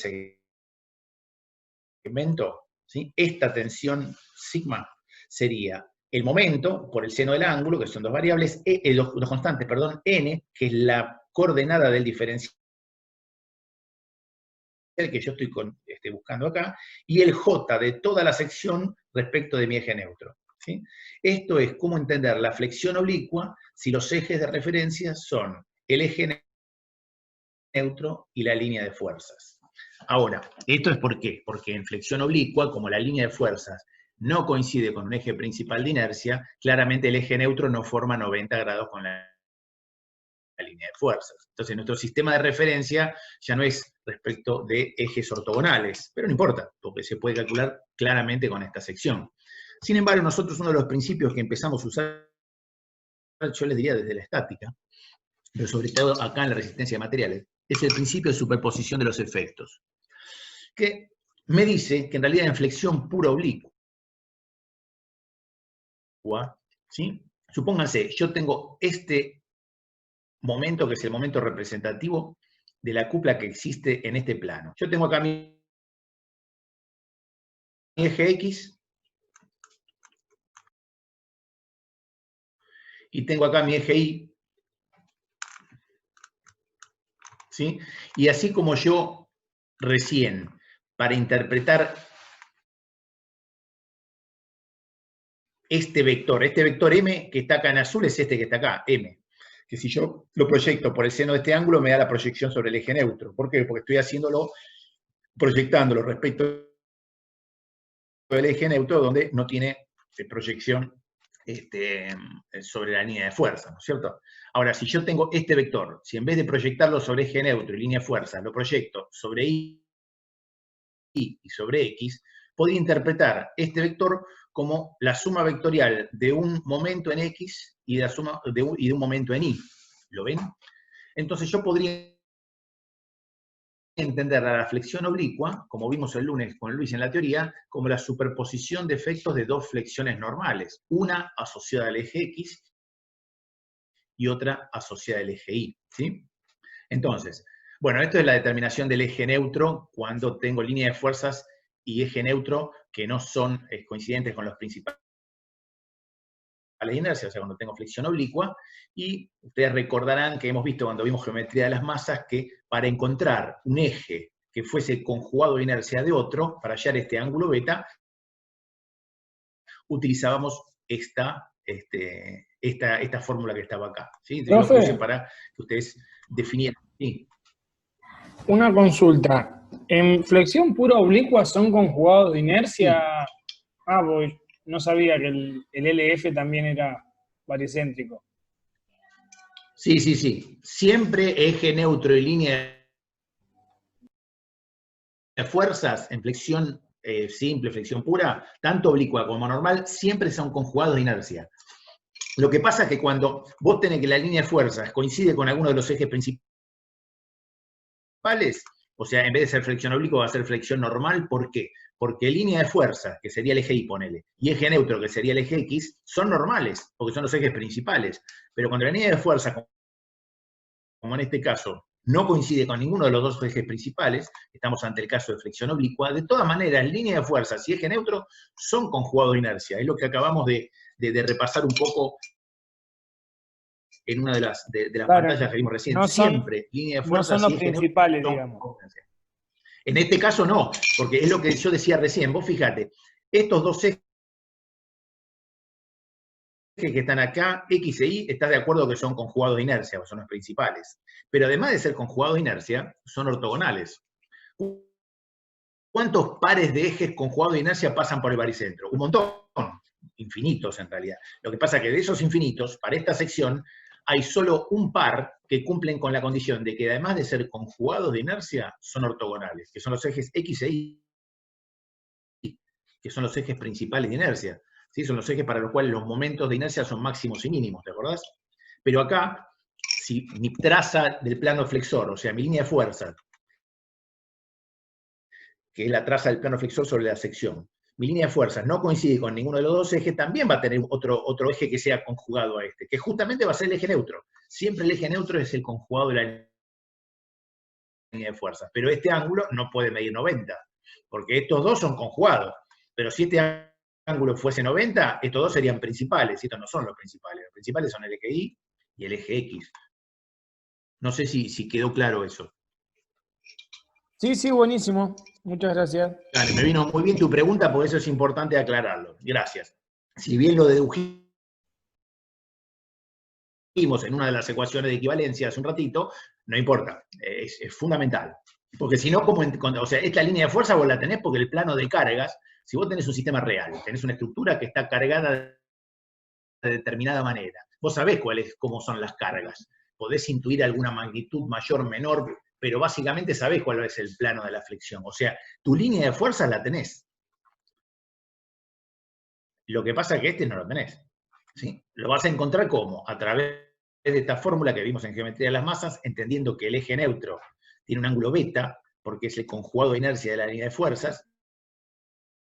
S1: segmento, ¿sí? Esta tensión sigma sería el momento por el seno del ángulo, que son dos variables, los constantes, perdón, N, que es la coordenada del diferencial que yo estoy buscando acá, y el J de toda la sección respecto de mi eje neutro, ¿sí? Esto es cómo entender la flexión oblicua si los ejes de referencia son el eje neutro y la línea de fuerzas. Ahora, ¿esto es por qué? Porque en flexión oblicua, como la línea de fuerzas no coincide con un eje principal de inercia, claramente el eje neutro no forma 90 grados con la línea de fuerzas. Entonces, nuestro sistema de referencia ya no es respecto de ejes ortogonales, pero no importa, porque se puede calcular claramente con esta sección. Sin embargo, nosotros uno de los principios que empezamos a usar, yo les diría desde la estática, pero sobre todo acá en la resistencia de materiales, es el principio de superposición de los efectos, que me dice que en realidad en flexión pura oblicua, ¿sí? Supónganse, yo tengo este momento que es el momento representativo de la cupla que existe en este plano. Yo tengo acá mi eje X y tengo acá mi eje Y, ¿sí? Y así como yo recién, para interpretar este vector M que está acá en azul es este que está acá, M, que si yo lo proyecto por el seno de este ángulo me da la proyección sobre el eje neutro. ¿Por qué? Porque estoy proyectándolo respecto del eje neutro donde no tiene proyección sobre la línea de fuerza, ¿no es cierto? Ahora, si yo tengo este vector, si en vez de proyectarlo sobre eje neutro y línea de fuerza, lo proyecto sobre Y y sobre X, podría interpretar este vector como la suma vectorial de un momento en X y de un momento en Y. ¿Lo ven? Entonces yo podría entender la flexión oblicua, como vimos el lunes con Luis en la teoría, como la superposición de efectos de dos flexiones normales, una asociada al eje X y otra asociada al eje Y, ¿sí? Entonces, bueno, esto es la determinación del eje neutro cuando tengo línea de fuerzas y eje neutro que no son coincidentes con los principales de inercia, o sea, cuando tengo flexión oblicua, y ustedes recordarán que hemos visto cuando vimos geometría de las masas que para encontrar un eje que fuese conjugado de inercia de otro, para hallar este ángulo beta, utilizábamos esta fórmula que estaba acá, ¿sí? Yo lo puse para que ustedes definieran. ¿Sí?
S2: Una consulta. ¿En flexión pura oblicua son conjugados de inercia? Sí. Ah, pues no sabía que el LF también era baricéntrico.
S1: Sí, sí, sí. Siempre eje neutro y línea de fuerzas en flexión simple, flexión pura, tanto oblicua como normal, siempre son conjugados de inercia. Lo que pasa es que cuando vos tenés que la línea de fuerzas coincide con alguno de los ejes principales, o sea, en vez de ser flexión oblicua va a ser flexión normal, ¿por qué? Porque línea de fuerza, que sería el eje Y, ponele, y eje neutro, que sería el eje X, son normales, porque son los ejes principales. Pero cuando la línea de fuerza, como en este caso, no coincide con ninguno de los dos ejes principales, estamos ante el caso de flexión oblicua, de todas maneras, línea de fuerzas y eje neutro son conjugados de inercia. Es lo que acabamos de repasar un poco en una de las claro, pantallas que vimos recién.
S2: No
S1: siempre línea de fuerzas
S2: no son los principales, digamos.
S1: En este caso no, porque es lo que yo decía recién. Vos fíjate, estos dos ejes que están acá, X e Y, estás de acuerdo que son conjugados de inercia, son los principales. Pero además de ser conjugados de inercia, son ortogonales. ¿Cuántos pares de ejes conjugados de inercia pasan por el baricentro? Un montón, infinitos en realidad. Lo que pasa es que de esos infinitos, para esta sección, hay solo un par que cumplen con la condición de que además de ser conjugados de inercia, son ortogonales, que son los ejes X e Y, que son los ejes principales de inercia. ¿sí? Son los ejes para los cuales los momentos de inercia son máximos y mínimos, ¿te acordás? Pero acá, si mi traza del plano flexor, o sea, mi línea de fuerza, que es la traza del plano flexor sobre la sección, mi línea de fuerza no coincide con ninguno de los dos ejes, también va a tener otro eje que sea conjugado a este, que justamente va a ser el eje neutro. Siempre el eje neutro es el conjugado de la línea de fuerza, pero este ángulo no puede medir 90, porque estos dos son conjugados, pero si este ángulo fuese 90, estos dos serían principales, y estos no son los principales son el eje Y y el eje X. No sé si quedó claro eso.
S2: Sí, sí, buenísimo. Muchas gracias.
S1: Dale, me vino muy bien tu pregunta, porque eso es importante aclararlo. Gracias. Si bien lo dedujimos en una de las ecuaciones de equivalencia hace un ratito, no importa, es fundamental. Porque si no, o sea, esta línea de fuerza vos la tenés porque el plano de cargas, si vos tenés un sistema real, tenés una estructura que está cargada de determinada manera, vos sabés cómo son las cargas, podés intuir alguna magnitud mayor, menor, pero básicamente sabés cuál es el plano de la flexión. O sea, tu línea de fuerza la tenés. Lo que pasa es que este no lo tenés, ¿sí? Lo vas a encontrar ¿cómo? A través de esta fórmula que vimos en geometría de las masas, entendiendo que el eje neutro tiene un ángulo beta, porque es el conjugado de inercia de la línea de fuerzas,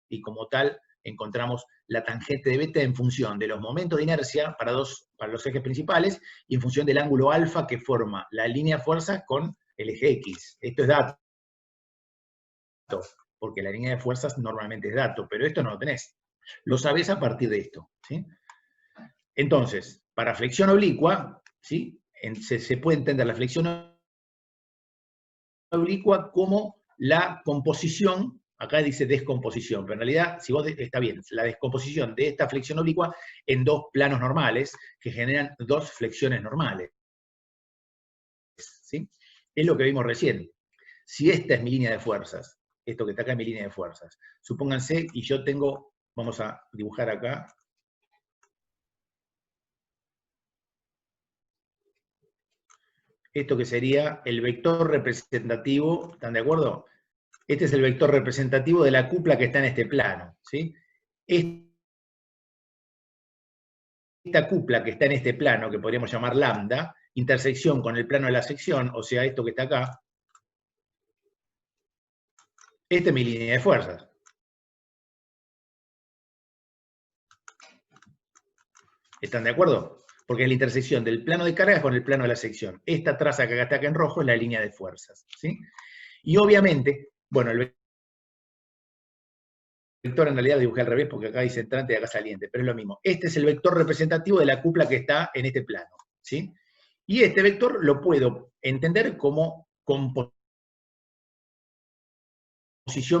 S1: y como tal encontramos la tangente de beta en función de los momentos de inercia para los ejes principales, y en función del ángulo alfa que forma la línea de fuerza con el eje X. Esto es dato, porque la línea de fuerzas normalmente es dato, pero esto no lo tenés. Lo sabés a partir de esto, ¿sí? Entonces, para flexión oblicua, ¿sí? Se puede entender la flexión oblicua como la composición, acá dice descomposición, pero en realidad, si vos está bien, la descomposición de esta flexión oblicua en dos planos normales que generan dos flexiones normales, ¿sí? Es lo que vimos recién. Si esta es mi línea de fuerzas, esto que está acá es mi línea de fuerzas, supónganse, y yo tengo, vamos a dibujar acá, esto que sería el vector representativo, ¿están de acuerdo? Este es el vector representativo de la cupla que está en este plano, ¿sí? Esta cupla que está en este plano, que podríamos llamar lambda, intersección con el plano de la sección, o sea, esto que está acá, esta es mi línea de fuerzas. ¿Están de acuerdo? Porque es la intersección del plano de cargas con el plano de la sección. Esta traza que está acá en rojo es la línea de fuerzas, ¿sí? Y obviamente, bueno, el vector en realidad lo dibujé al revés porque acá dice entrante y acá saliente, pero es lo mismo. Este es el vector representativo de la cupla que está en este plano, ¿sí? Y este vector lo puedo entender como composición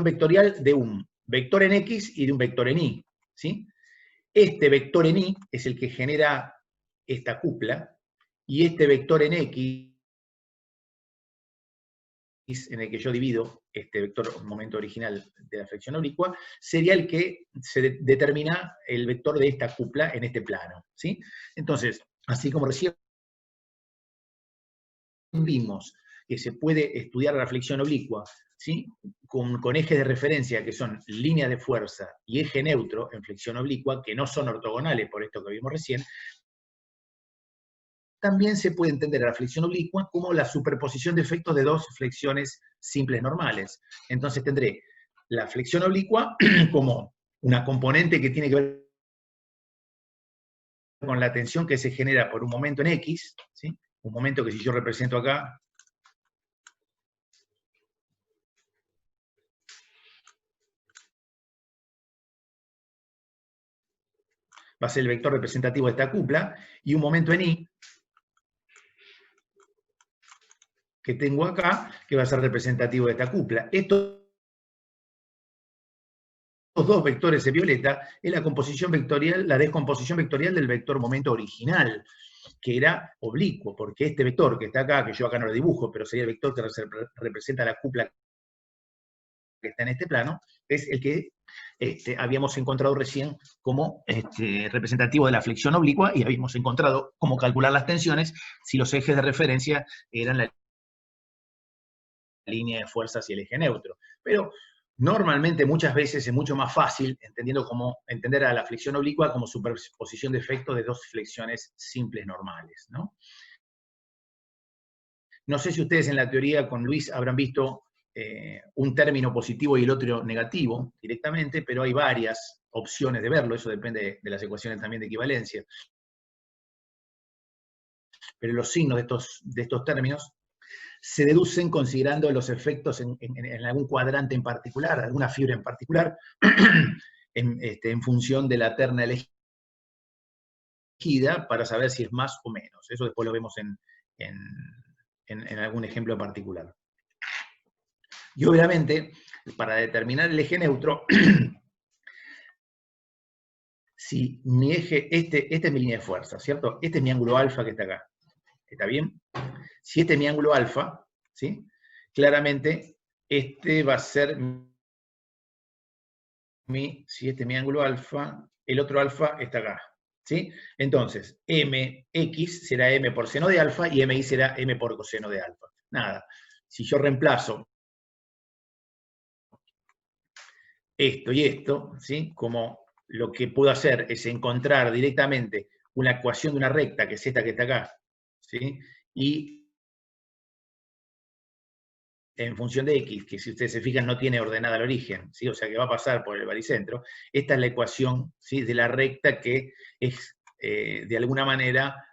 S1: vectorial de un vector en X y de un vector en Y, ¿sí? Este vector en Y es el que genera esta cupla, y este vector en X, en el que yo divido este vector momento original de la flexión oblicua, sería el que se determina el vector de esta cupla en este plano, ¿sí? Entonces, así como recién vimos que se puede estudiar la flexión oblicua, ¿sí? Con ejes de referencia que son línea de fuerza y eje neutro en flexión oblicua, que no son ortogonales por esto que vimos recién, también se puede entender a la flexión oblicua como la superposición de efectos de dos flexiones simples normales. Entonces tendré la flexión oblicua como una componente que tiene que ver con la tensión que se genera por un momento en X, ¿sí? Un momento que si yo represento acá, va a ser el vector representativo de esta cupla, y un momento en Y, que tengo acá, que va a ser representativo de esta cupla. Estos dos vectores en violeta es la composición vectorial, la descomposición vectorial del vector momento original, que era oblicuo, porque este vector que está acá, que yo acá no lo dibujo, pero sería el vector que representa la cupla que está en este plano, es el que habíamos encontrado recién como representativo de la flexión oblicua, y habíamos encontrado cómo calcular las tensiones si los ejes de referencia eran la línea de fuerzas y el eje neutro. Pero Normalmente, muchas veces, es mucho más fácil entender a la flexión oblicua como superposición de efectos de dos flexiones simples normales, ¿no? No sé si ustedes en la teoría con Luis habrán visto un término positivo y el otro negativo directamente, pero hay varias opciones de verlo, eso depende de las ecuaciones también de equivalencia. Pero los signos de estos términos se deducen considerando los efectos en algún cuadrante en particular, alguna fibra en particular, en función de la terna elegida, para saber si es más o menos. Eso después lo vemos en algún ejemplo particular. Y obviamente, para determinar el eje neutro, si mi eje, este es mi línea de fuerza, ¿cierto? Este es mi ángulo alfa que está acá. ¿Está bien? Si este es mi ángulo alfa, ¿sí? Claramente, este va a ser si este es mi ángulo alfa, el otro alfa está acá, ¿sí? Entonces, mx será m por seno de alfa y mi será m por coseno de alfa. Nada. Si yo reemplazo esto y esto, ¿sí? Como lo que puedo hacer es encontrar directamente una ecuación de una recta, que es esta que está acá, ¿sí? Y en función de x, que si ustedes se fijan no tiene ordenada al origen, ¿sí? O sea que va a pasar por el baricentro, esta es la ecuación, ¿sí?, de la recta que es, de alguna manera,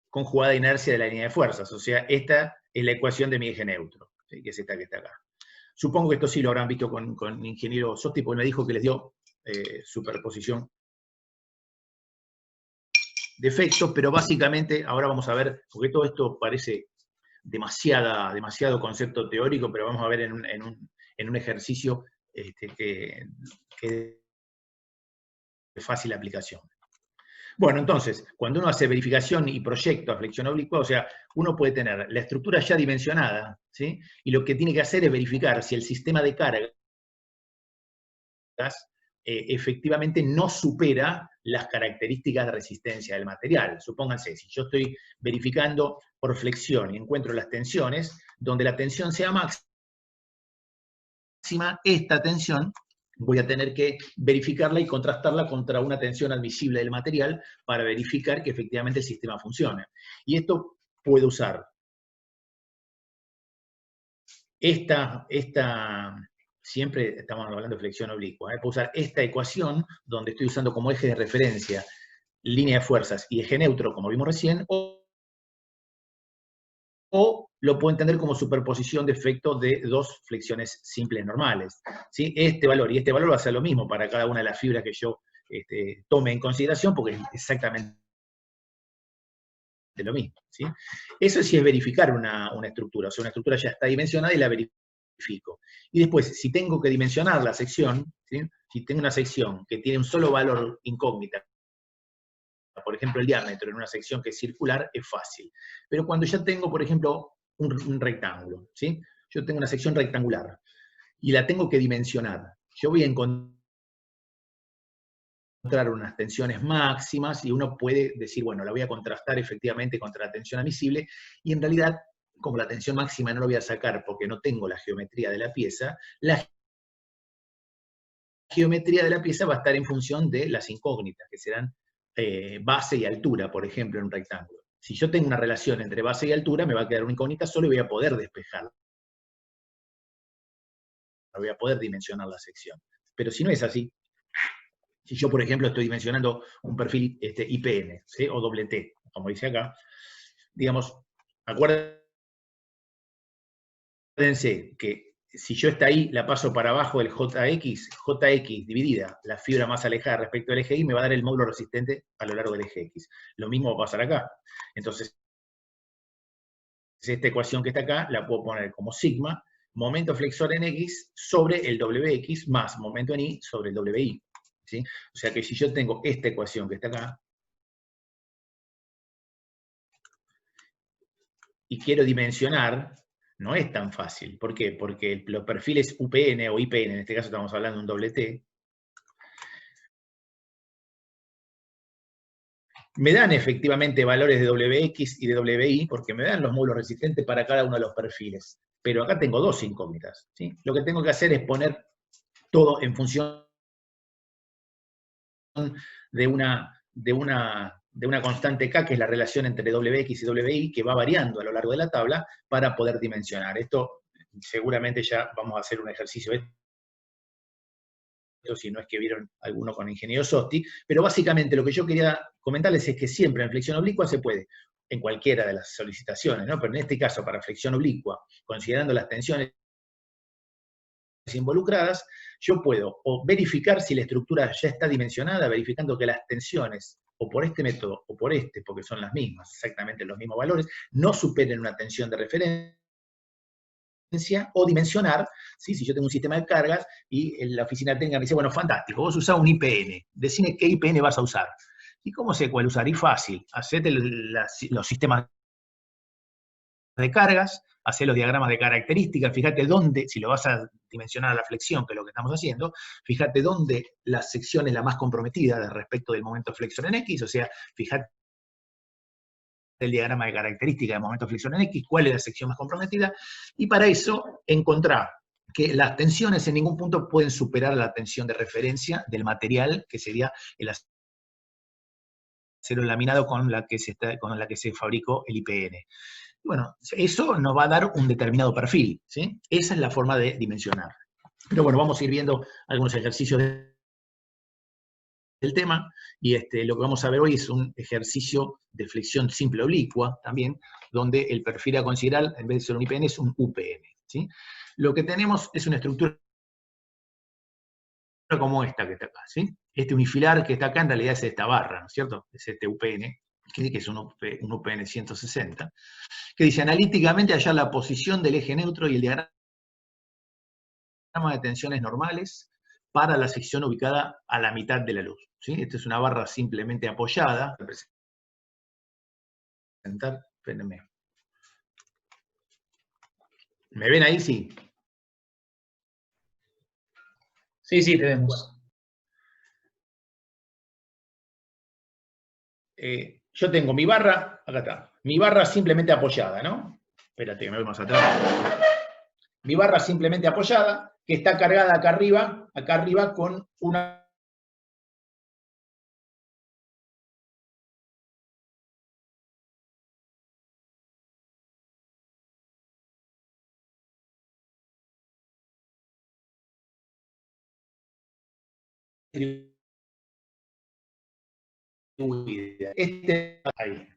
S1: conjugada a inercia de la línea de fuerzas. O sea, esta es la ecuación de mi eje neutro, ¿sí?, que es esta que está acá. Supongo que esto sí lo habrán visto con ingeniero Sosti, porque me dijo que les dio superposición de efectos, pero básicamente, ahora vamos a ver, porque todo esto parece demasiado concepto teórico, pero vamos a ver en un ejercicio que es de fácil aplicación. Bueno, entonces, cuando uno hace verificación y proyecto a flexión oblicua, o sea, uno puede tener la estructura ya dimensionada, ¿sí? Y lo que tiene que hacer es verificar si el sistema de cargas efectivamente no supera las características de resistencia del material. Supónganse, si yo estoy verificando por flexión y encuentro las tensiones, donde la tensión sea máxima, esta tensión voy a tener que verificarla y contrastarla contra una tensión admisible del material para verificar que efectivamente el sistema funcione. Y esto puede usar siempre estamos hablando de flexión oblicua, puedo usar esta ecuación donde estoy usando como eje de referencia línea de fuerzas y eje neutro, como vimos recién, o lo puedo entender como superposición de efectos de dos flexiones simples normales, ¿sí? Este valor y este valor va a ser lo mismo para cada una de las fibras que yo tome en consideración, porque es exactamente lo mismo, ¿sí? Eso sí es verificar una estructura, o sea, una estructura ya está dimensionada y la verifico. Y después, si tengo que dimensionar la sección, ¿sí?, si tengo una sección que tiene un solo valor incógnita, por ejemplo el diámetro en una sección que es circular, es fácil. Pero cuando ya tengo, por ejemplo, un rectángulo, ¿sí? Yo tengo una sección rectangular y la tengo que dimensionar. Yo voy a encontrar unas tensiones máximas y uno puede decir, bueno, la voy a contrastar efectivamente contra la tensión admisible, y en realidad, como la tensión máxima no la voy a sacar porque no tengo la geometría de la pieza, la geometría de la pieza va a estar en función de las incógnitas, que serán base y altura, por ejemplo, en un rectángulo. Si yo tengo una relación entre base y altura, me va a quedar una incógnita solo y voy a poder despejarla. Voy a poder dimensionar la sección. Pero si no es así, si yo, por ejemplo, estoy dimensionando un perfil IPN, ¿sí?, o doble T, como dice acá, digamos, acuérdense que si yo esta I la paso para abajo del JX dividida la fibra más alejada respecto al eje Y, me va a dar el módulo resistente a lo largo del eje X. Lo mismo va a pasar acá. Entonces, esta ecuación que está acá la puedo poner como sigma, momento flexor en X sobre el WX más momento en Y sobre el WY. ¿Sí? O sea que si yo tengo esta ecuación que está acá, y quiero dimensionar, no es tan fácil. ¿Por qué? Porque los perfiles UPN o IPN, en este caso estamos hablando de un doble T, me dan efectivamente valores de WX y de WY, porque me dan los módulos resistentes para cada uno de los perfiles. pero acá tengo dos incógnitas, ¿sí? Lo que tengo que hacer es poner todo en función de una constante K, que es la relación entre WX y WY, que va variando a lo largo de la tabla, para poder dimensionar. Esto seguramente ya vamos a hacer un ejercicio de esto, si no es que vieron alguno con ingeniero Sosti, pero básicamente lo que yo quería comentarles es que siempre en flexión oblicua se puede, en cualquiera de las solicitaciones, ¿no? Pero en este caso para flexión oblicua, considerando las tensiones involucradas, yo puedo o verificar si la estructura ya está dimensionada, verificando que las tensiones, o por este método o por este, porque son las mismas, exactamente los mismos valores, no superen una tensión de referencia, o dimensionar, ¿sí? Si yo tengo un sistema de cargas y la oficina técnica me dice, bueno, fantástico, vos usás un IPN, decime qué IPN vas a usar. ¿Y cómo sé cuál usar? Y fácil, hacete los sistemas de cargas, hacer los diagramas de características, fíjate dónde, si lo vas a dimensionar a la flexión, que es lo que estamos haciendo, fíjate dónde la sección es la más comprometida respecto del momento de flexión en X, o sea, fíjate el diagrama de características del momento de flexión en X, cuál es la sección más comprometida, y para eso encontrar que las tensiones en ningún punto pueden superar la tensión de referencia del material, que sería el acero laminado con la que se fabricó el IPN. Bueno, eso nos va a dar un determinado perfil, ¿sí? Esa es la forma de dimensionar. Pero bueno, vamos a ir viendo algunos ejercicios del tema, y lo que vamos a ver hoy es un ejercicio de flexión simple oblicua también, donde el perfil a considerar, en vez de ser un IPN, es un UPN, ¿sí? Lo que tenemos es una estructura como esta que está acá, ¿sí? Este unifilar que está acá en realidad es esta barra, ¿no es cierto? Es este UPN, que es un UPN 160, que dice analíticamente hallar la posición del eje neutro y el diagrama de tensiones normales para la sección ubicada a la mitad de la luz, ¿sí? Esta es una barra simplemente apoyada. Espérenme. ¿Me ven ahí? Sí.
S2: Sí, sí, te vemos.
S1: Yo tengo mi barra, acá está, mi barra simplemente apoyada, ¿no? Espérate, que me voy más atrás. Mi barra simplemente apoyada, que está cargada acá arriba con una ahí.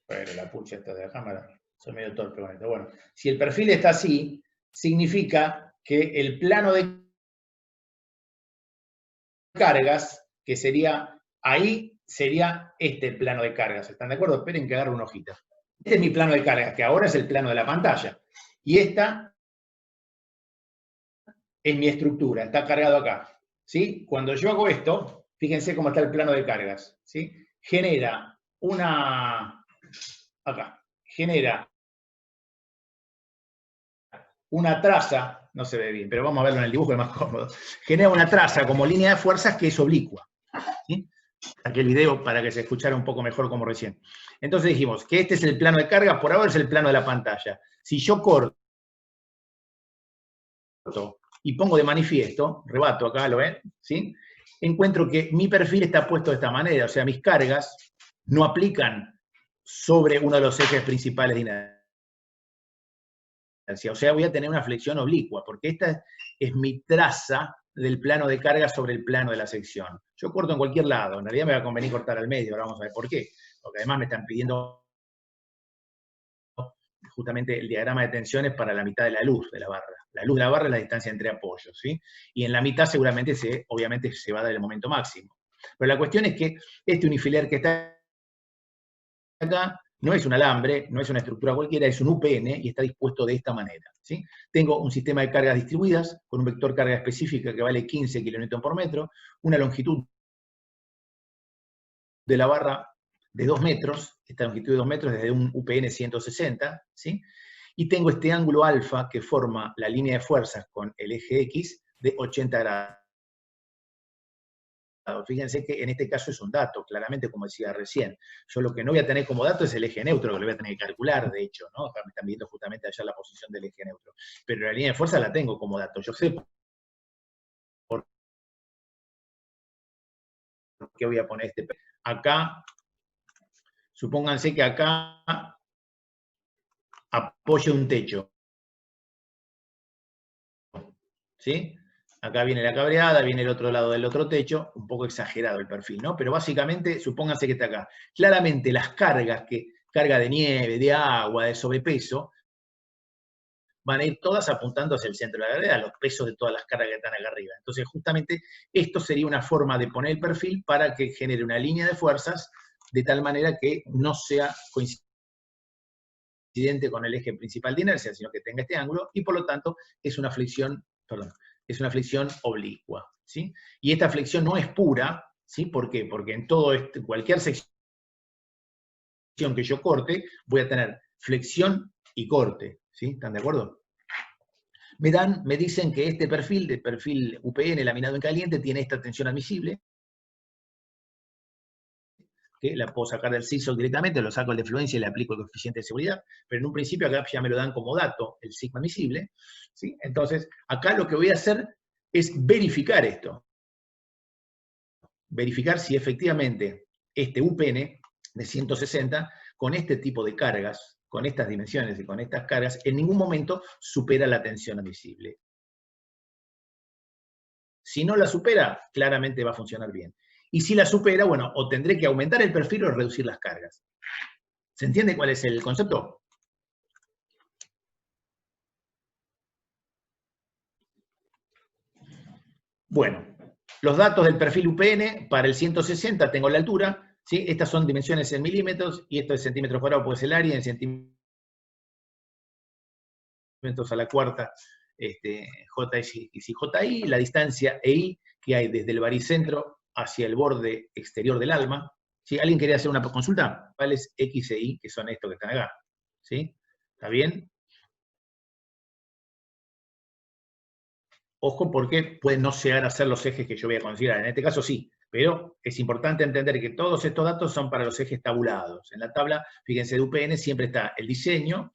S1: Bueno, la pucha esta de la cámara, soy medio torpe con esto. Bueno, si el perfil está así, significa que el plano de cargas, que sería ahí, sería este el plano de cargas. ¿Están de acuerdo? Esperen que agarre una hojita. Este es mi plano de cargas, que ahora es el plano de la pantalla. Y esta es mi estructura, está cargado acá, ¿sí? Cuando yo hago esto, fíjense cómo está el plano de cargas, ¿sí? Genera una traza, no se ve bien, pero vamos a verlo en el dibujo, es más cómodo. Genera una traza como línea de fuerzas que es oblicua, ¿sí? Saqué el video para que se escuchara un poco mejor como recién. Entonces dijimos que este es el plano de cargas, por ahora es el plano de la pantalla. Si yo corto y pongo de manifiesto, rebato acá, ¿lo ven? ¿Sí? Encuentro que mi perfil está puesto de esta manera, o sea, mis cargas no aplican sobre uno de los ejes principales de inercia. O sea, voy a tener una flexión oblicua, porque esta es mi traza del plano de carga sobre el plano de la sección. Yo corto en cualquier lado, en realidad me va a convenir cortar al medio, ahora vamos a ver por qué. Porque además me están pidiendo justamente el diagrama de tensiones para la mitad de la luz de la barra. La luz de la barra es la distancia entre apoyos, ¿sí? Y en la mitad seguramente obviamente se va a dar el momento máximo. Pero la cuestión es que este unifilar que está acá no es un alambre, no es una estructura cualquiera, es un UPN y está dispuesto de esta manera, ¿sí? Tengo un sistema de cargas distribuidas con un vector carga específica que vale 15 kN por metro, una longitud de la barra de 2 metros, esta longitud de 2 metros desde un UPN 160, ¿sí? Y tengo este ángulo alfa que forma la línea de fuerzas con el eje X de 80 grados. Fíjense que en este caso es un dato, claramente, como decía recién. Yo lo que no voy a tener como dato es el eje neutro, que lo voy a tener que calcular, de hecho, ¿no? Acá me están viendo justamente allá la posición del eje neutro. Pero la línea de fuerza la tengo como dato. Yo sé por qué voy a poner este. Acá, supónganse que acá apoyo un techo. ¿Sí? Acá viene la cabreada, viene el otro lado del otro techo, un poco exagerado el perfil, ¿no? Pero básicamente, supónganse que está acá. Claramente las cargas, carga de nieve, de agua, de sobrepeso, van a ir todas apuntando hacia el centro de la gravedad, los pesos de todas las cargas que están acá arriba. Entonces, justamente, esto sería una forma de poner el perfil para que genere una línea de fuerzas de tal manera que no sea coincidente con el eje principal de inercia, sino que tenga este ángulo, y por lo tanto es una flexión, perdón, es una flexión oblicua, ¿sí? Y esta flexión no es pura, ¿sí? ¿Por qué? Porque en cualquier sección que yo corte, voy a tener flexión y corte, ¿sí? ¿Están de acuerdo? Me dicen que este perfil, de perfil UPN laminado en caliente, tiene esta tensión admisible, que la puedo sacar del CISO directamente, lo saco el de fluencia y le aplico el coeficiente de seguridad, pero en un principio acá ya me lo dan como dato, el sigma admisible, ¿sí? Entonces, acá lo que voy a hacer es verificar esto. Verificar si efectivamente este UPN de 160, con este tipo de cargas, con estas dimensiones y con estas cargas, en ningún momento supera la tensión admisible. Si no la supera, claramente va a funcionar bien. Y si la supera, bueno, o tendré que aumentar el perfil o reducir las cargas. ¿Se entiende cuál es el concepto? Bueno, los datos del perfil UPN para el 160 tengo la altura, ¿sí? Estas son dimensiones en milímetros y esto es centímetros cuadrados, pues el área en centímetros a la cuarta, JI, la distancia EI que hay desde el baricentro hacia el borde exterior del alma. ¿Sí? ¿Alguien quería hacer una consulta? ¿Cuáles X e Y, que son estos que están acá? ¿Sí? ¿Está bien? Ojo, porque pueden no llegar a ser los ejes que yo voy a considerar. En este caso sí, pero es importante entender que todos estos datos son para los ejes tabulados. En la tabla, fíjense, de UPN siempre está el diseño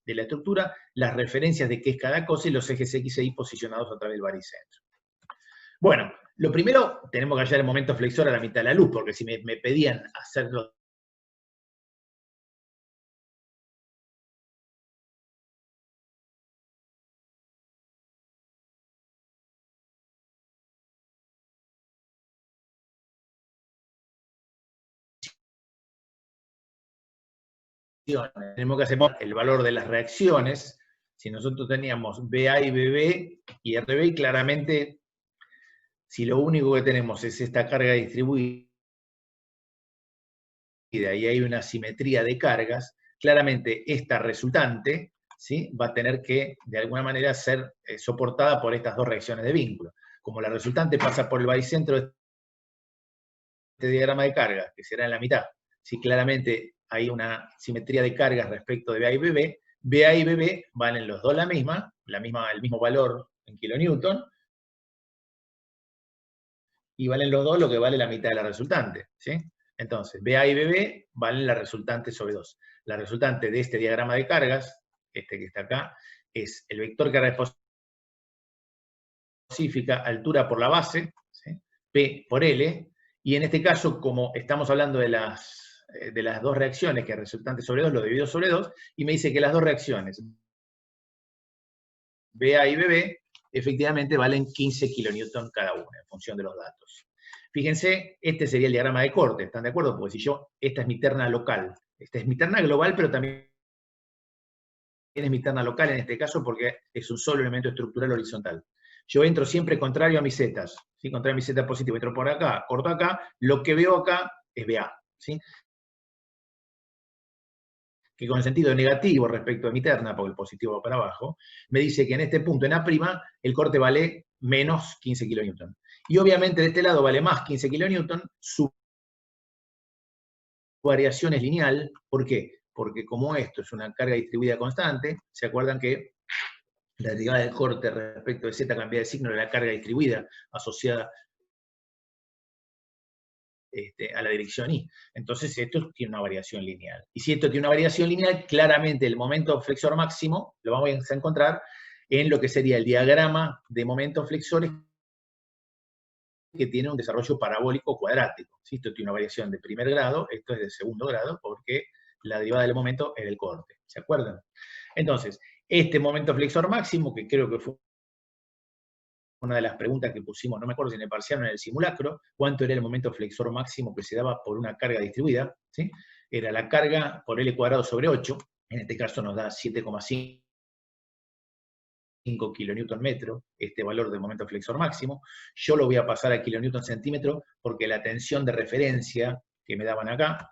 S1: de la estructura, las referencias de qué es cada cosa y los ejes X e Y posicionados a través del baricentro. Bueno, lo primero, tenemos que hallar el momento flexor a la mitad de la luz, porque si me pedían hacerlo tenemos que hacer el valor de las reacciones. Si nosotros teníamos BA y BB y RB, claramente, si lo único que tenemos es esta carga distribuida y hay una simetría de cargas, claramente esta resultante, ¿sí? Va a tener que, de alguna manera, ser soportada por estas dos reacciones de vínculo. Como la resultante pasa por el baricentro de este diagrama de cargas, que será en la mitad, si claramente hay una simetría de cargas respecto de BA y BB, BA y BB valen los dos el mismo valor en kilonewton, y valen los dos lo que vale la mitad de la resultante, ¿sí? Entonces, BA y BB valen la resultante sobre 2. La resultante de este diagrama de cargas, este que está acá, es el vector carga específica, altura por la base, ¿sí? P por L, y en este caso, como estamos hablando de las dos reacciones, que es resultante sobre 2, lo divido sobre 2, y me dice que las dos reacciones, BA y BB, efectivamente valen 15 kilonewton cada una, en función de los datos. Fíjense, este sería el diagrama de corte, ¿están de acuerdo? Porque si esta es mi terna local, esta es mi terna global, pero también es mi terna local en este caso porque es un solo elemento estructural horizontal. Yo entro siempre contrario a mis zetas, ¿sí? Contrario a mi zeta positivo, entro por acá, corto acá, lo que veo acá es BA, ¿sí? Que con el sentido negativo respecto de mi terna, porque el positivo va para abajo, me dice que en este punto, en A', el corte vale menos 15 kN. Y obviamente de este lado vale más 15 kN, su variación es lineal. ¿Por qué? Porque como esto es una carga distribuida constante, ¿se acuerdan que la derivada del corte respecto de z cambiada de signo de la carga distribuida asociada a la dirección I. Entonces esto tiene una variación lineal. Y si esto tiene una variación lineal, claramente el momento flexor máximo lo vamos a encontrar en lo que sería el diagrama de momentos flexores que tiene un desarrollo parabólico cuadrático. Si esto tiene una variación de primer grado, esto es de segundo grado, porque la derivada del momento es el corte. ¿Se acuerdan? Entonces, este momento flexor máximo, que creo que fue una de las preguntas que pusimos, no me acuerdo si en el parcial o en el simulacro, cuánto era el momento flexor máximo que se daba por una carga distribuida, ¿sí? Era la carga por L cuadrado sobre 8, en este caso nos da 7,5 kilonewton metro, este valor del momento flexor máximo. Yo lo voy a pasar a kilonewton centímetro porque la tensión de referencia que me daban acá,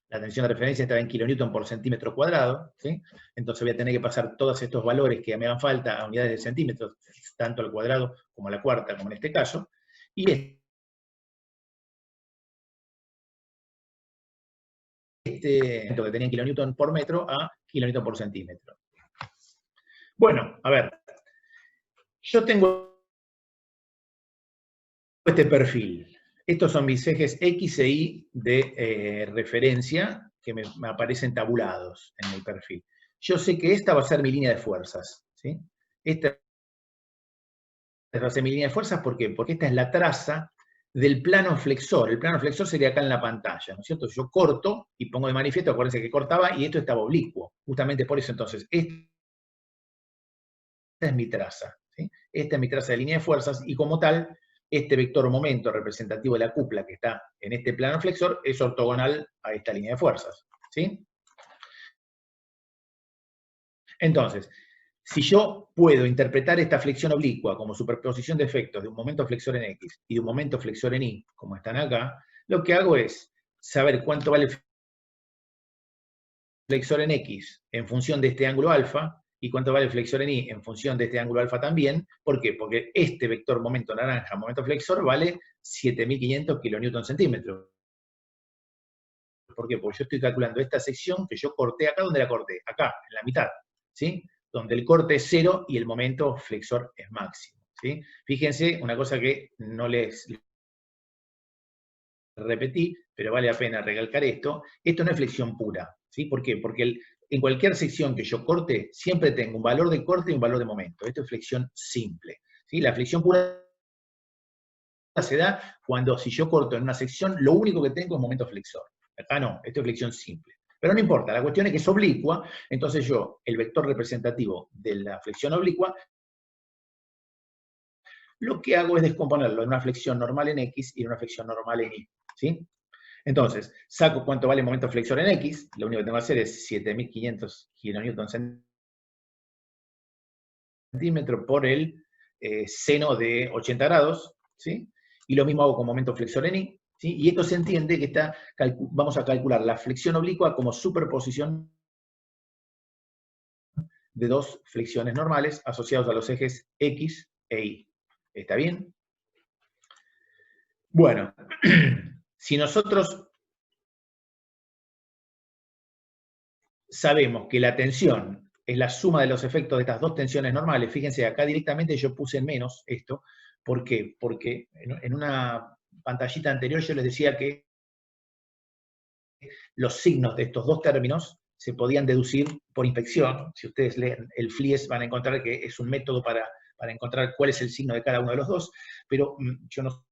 S1: la tensión de referencia estaba en kilonewton por centímetro cuadrado, ¿sí? Entonces voy a tener que pasar todos estos valores que me hagan falta a unidades de centímetros, tanto al cuadrado como a la cuarta, como en este caso, y que tenía en kilonewton por metro a kilonewton por centímetro. Bueno, a ver, yo tengo este perfil. Estos son mis ejes X e Y de referencia que me aparecen tabulados en el perfil. Yo sé que esta va a ser mi línea de fuerzas, ¿sí? Esta va a ser mi línea de fuerzas, ¿por qué? Porque esta es la traza del plano flexor. El plano flexor sería acá en la pantalla, ¿no es cierto? Yo corto y pongo de manifiesto, acuérdense que cortaba y esto estaba oblicuo. Justamente por eso, entonces, esta es mi traza, ¿sí? Esta es mi traza de línea de fuerzas y como tal, este vector momento representativo de la cupla que está en este plano flexor es ortogonal a esta línea de fuerzas, ¿sí? Entonces, si yo puedo interpretar esta flexión oblicua como superposición de efectos de un momento flexor en X y de un momento flexor en Y, como están acá, lo que hago es saber cuánto vale el flexor en X en función de este ángulo alfa, y cuánto vale el flexor en Y en función de este ángulo alfa también. ¿Por qué? Porque este vector momento naranja, momento flexor, vale 7.500 kilonewton centímetros. ¿Por qué? Porque yo estoy calculando esta sección que yo corté acá, ¿dónde la corté? Acá, en la mitad, ¿sí? Donde el corte es 0 y el momento flexor es máximo, ¿sí? Fíjense, una cosa que no les repetí, pero vale la pena recalcar esto no es flexión pura, ¿sí? ¿Por qué? Porque en cualquier sección que yo corte, siempre tengo un valor de corte y un valor de momento. Esto es flexión simple, ¿sí? La flexión pura se da cuando si yo corto en una sección, lo único que tengo es momento flexor. Acá no, esto es flexión simple. Pero no importa, la cuestión es que es oblicua, entonces yo, el vector representativo de la flexión oblicua, lo que hago es descomponerlo en una flexión normal en X y en una flexión normal en Y, ¿sí? Entonces, saco cuánto vale el momento flexor en X, lo único que tengo que hacer es 7.500 kilonewton centímetro por el seno de 80 grados, ¿sí? Y lo mismo hago con momento flexor en Y, ¿sí? Y esto se entiende que vamos a calcular la flexión oblicua como superposición de dos flexiones normales asociados a los ejes X e Y. ¿Está bien? Bueno, si nosotros sabemos que la tensión es la suma de los efectos de estas dos tensiones normales, fíjense, acá directamente yo puse en menos esto. ¿Por qué? Porque en una pantallita anterior yo les decía que los signos de estos dos términos se podían deducir por inspección. Si ustedes leen el FLIES van a encontrar que es un método para encontrar cuál es el signo de cada uno de los dos, pero yo no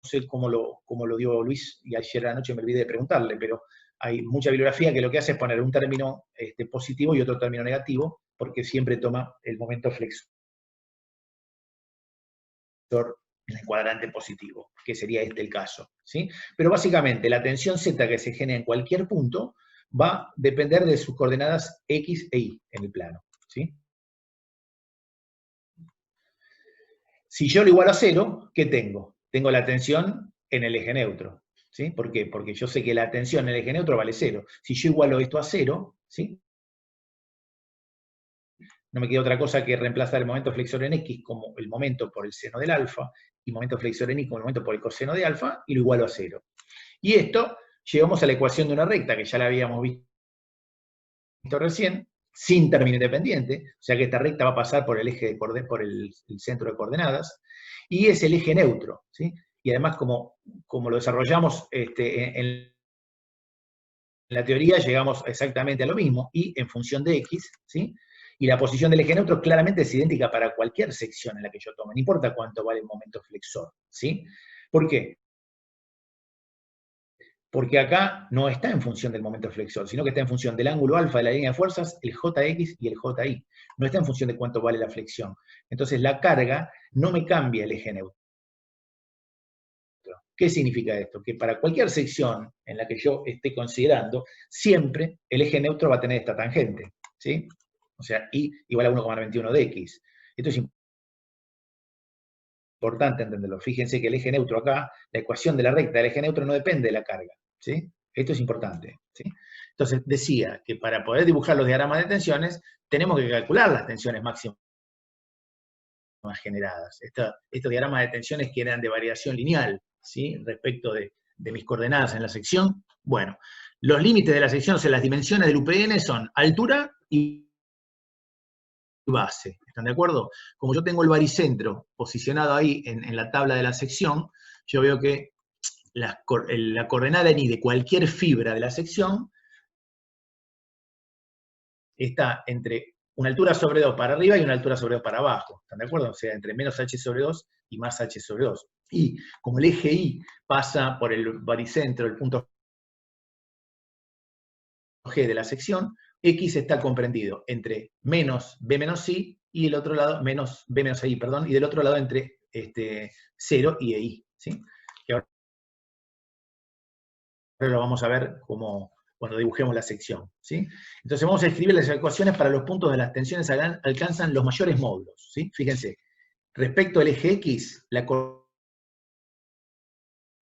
S1: sé cómo lo dio Luis, y ayer anoche me olvidé de preguntarle, pero hay mucha bibliografía que lo que hace es poner un término positivo y otro término negativo, porque siempre toma el momento flexor en el cuadrante positivo, que sería este el caso, ¿sí? Pero básicamente la tensión Z que se genera en cualquier punto va a depender de sus coordenadas X e Y en el plano, ¿sí? Si yo lo igualo a 0, ¿qué tengo? Tengo la tensión en el eje neutro, ¿sí? ¿Por qué? Porque yo sé que la tensión en el eje neutro vale 0. Si yo igualo esto a 0, ¿sí? No me queda otra cosa que reemplazar el momento flexor en X como el momento por el seno del alfa, y momento flexor en Y como el momento por el coseno de alfa, y lo igualo a 0. Y esto llegamos a la ecuación de una recta, que ya la habíamos visto recién, sin término independiente, o sea que esta recta va a pasar por el eje por el centro de coordenadas, y es el eje neutro, ¿sí? Y además, como lo desarrollamos en la teoría, llegamos exactamente a lo mismo, y en función de x, ¿sí? Y la posición del eje neutro claramente es idéntica para cualquier sección en la que yo tome, no importa cuánto vale el momento flexor, ¿sí? ¿Por qué? Porque acá no está en función del momento flexor, sino que está en función del ángulo alfa de la línea de fuerzas, el JX y el JY. No está en función de cuánto vale la flexión. Entonces la carga no me cambia el eje neutro. ¿Qué significa esto? Que para cualquier sección en la que yo esté considerando, siempre el eje neutro va a tener esta tangente, ¿sí? O sea, y igual a 1,91 de x. Esto es importante entenderlo. Fíjense que el eje neutro acá, la ecuación de la recta del eje neutro no depende de la carga, ¿sí? Esto es importante, ¿sí? Entonces, decía que para poder dibujar los diagramas de tensiones, tenemos que calcular las tensiones máximas generadas. Estos diagramas de tensiones que eran de variación lineal, ¿sí? Respecto de mis coordenadas en la sección. Bueno, los límites de la sección, o sea, las dimensiones del UPN son altura y base. ¿Están de acuerdo? Como yo tengo el baricentro posicionado ahí en la tabla de la sección, yo veo que la coordenada ni de cualquier fibra de la sección está entre una altura sobre 2 para arriba y una altura sobre 2 para abajo. ¿Están de acuerdo? O sea, entre menos h sobre 2 y más h sobre 2. Y como el eje Y pasa por el baricentro, el punto G de la sección, X está comprendido entre menos B menos I y el otro lado, menos B menos I, perdón, y del otro lado entre 0 y EI. ¿Sí? Que ahora lo vamos a ver cuando dibujemos la sección. ¿Sí? Entonces vamos a escribir las ecuaciones para los puntos de las tensiones alcanzan los mayores módulos. ¿Sí? Fíjense, respecto al eje X, la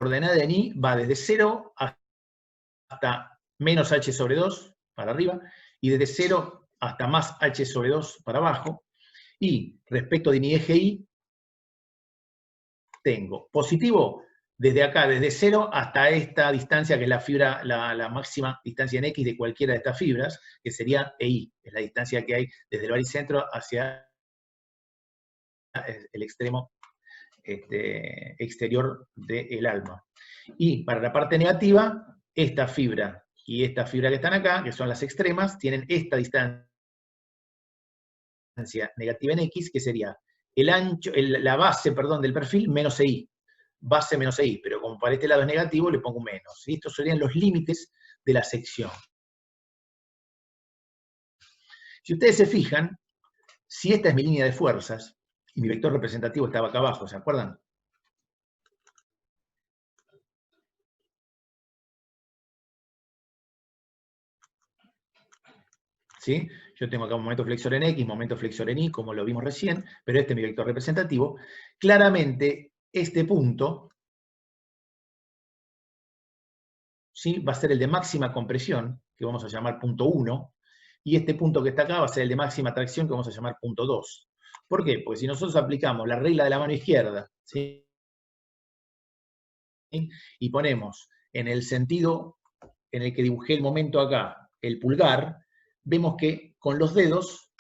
S1: coordenada de I va desde 0 hasta menos h sobre 2 para arriba, y desde 0 hasta más h sobre 2 para abajo. Y respecto de mi eje Y, tengo positivo desde acá, desde 0 hasta esta distancia, que es la fibra, la máxima distancia en X de cualquiera de estas fibras, que sería EI, es la distancia que hay desde el baricentro hacia el extremo exterior del alma. Y para la parte negativa, esta fibra y esta fibra que están acá, que son las extremas, tienen esta distancia negativa en X, que sería el ancho, la base, perdón, del perfil menos EI. Base menos EI, pero como para este lado es negativo, le pongo un menos. ¿Sí? Estos serían los límites de la sección. Si ustedes se fijan, si esta es mi línea de fuerzas, y mi vector representativo estaba acá abajo, ¿se acuerdan? ¿Sí? Yo tengo acá un momento flexor en X, momento flexor en Y, como lo vimos recién, pero este es mi vector representativo. Claramente, este punto, ¿sí? Va a ser el de máxima compresión, que vamos a llamar punto 1, y este punto que está acá va a ser el de máxima tracción, que vamos a llamar punto 2. ¿Por qué? Porque si nosotros aplicamos la regla de la mano izquierda, ¿sí? Y ponemos en el sentido en el que dibujé el momento acá, el pulgar, vemos que con los dedos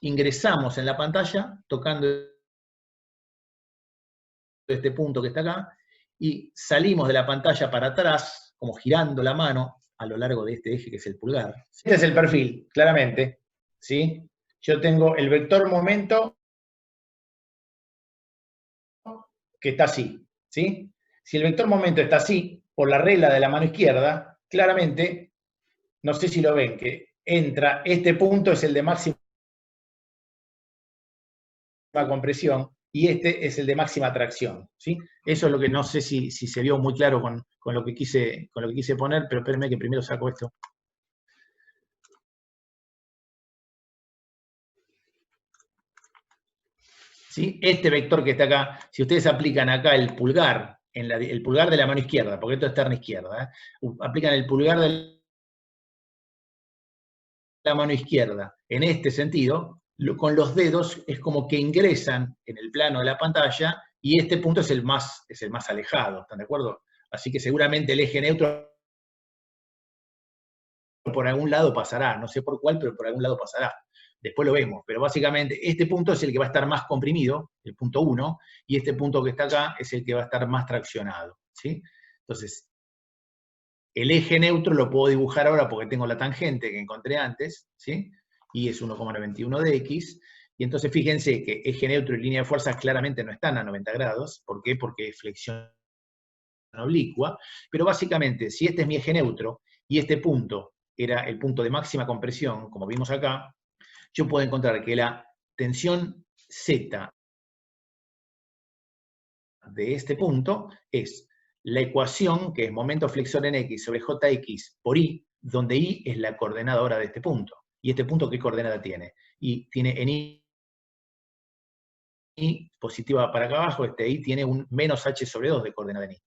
S1: ingresamos en la pantalla, tocando este punto que está acá, y salimos de la pantalla para atrás, como girando la mano a lo largo de este eje que es el pulgar. Este es el perfil, claramente, ¿sí? Yo tengo el vector momento que está así, ¿sí? Si el vector momento está así, por la regla de la mano izquierda, claramente, no sé si lo ven, que entra, este punto es el de máxima compresión, y este es el de máxima tracción, ¿sí? Eso es lo que no sé si se vio muy claro con lo que quise poner, pero espérenme que primero saco esto. ¿Sí? Este vector que está acá, si ustedes aplican acá el pulgar, el pulgar de la mano izquierda, porque esto está en la izquierda, aplican el pulgar de la mano izquierda en este sentido, con los dedos es como que ingresan en el plano de la pantalla, y este punto es el más alejado, ¿están de acuerdo? Así que seguramente el eje neutro por algún lado pasará, no sé por cuál, pero por algún lado pasará. Después lo vemos, pero básicamente este punto es el que va a estar más comprimido, el punto 1, y este punto que está acá es el que va a estar más traccionado, ¿sí? Entonces, el eje neutro lo puedo dibujar ahora porque tengo la tangente que encontré antes, ¿sí? Y es 1,91 de X, y entonces fíjense que eje neutro y línea de fuerzas claramente no están a 90 grados, ¿por qué? Porque es flexión oblicua, pero básicamente, si este es mi eje neutro, y este punto era el punto de máxima compresión, como vimos acá, yo puedo encontrar que la tensión Z de este punto es la ecuación, que es momento flexor en X sobre JX por Y, donde Y es la coordenada ahora de este punto. ¿Y este punto qué coordenada tiene? Y tiene en Y positiva para acá abajo, este Y tiene un menos H sobre 2 de coordenada en Y.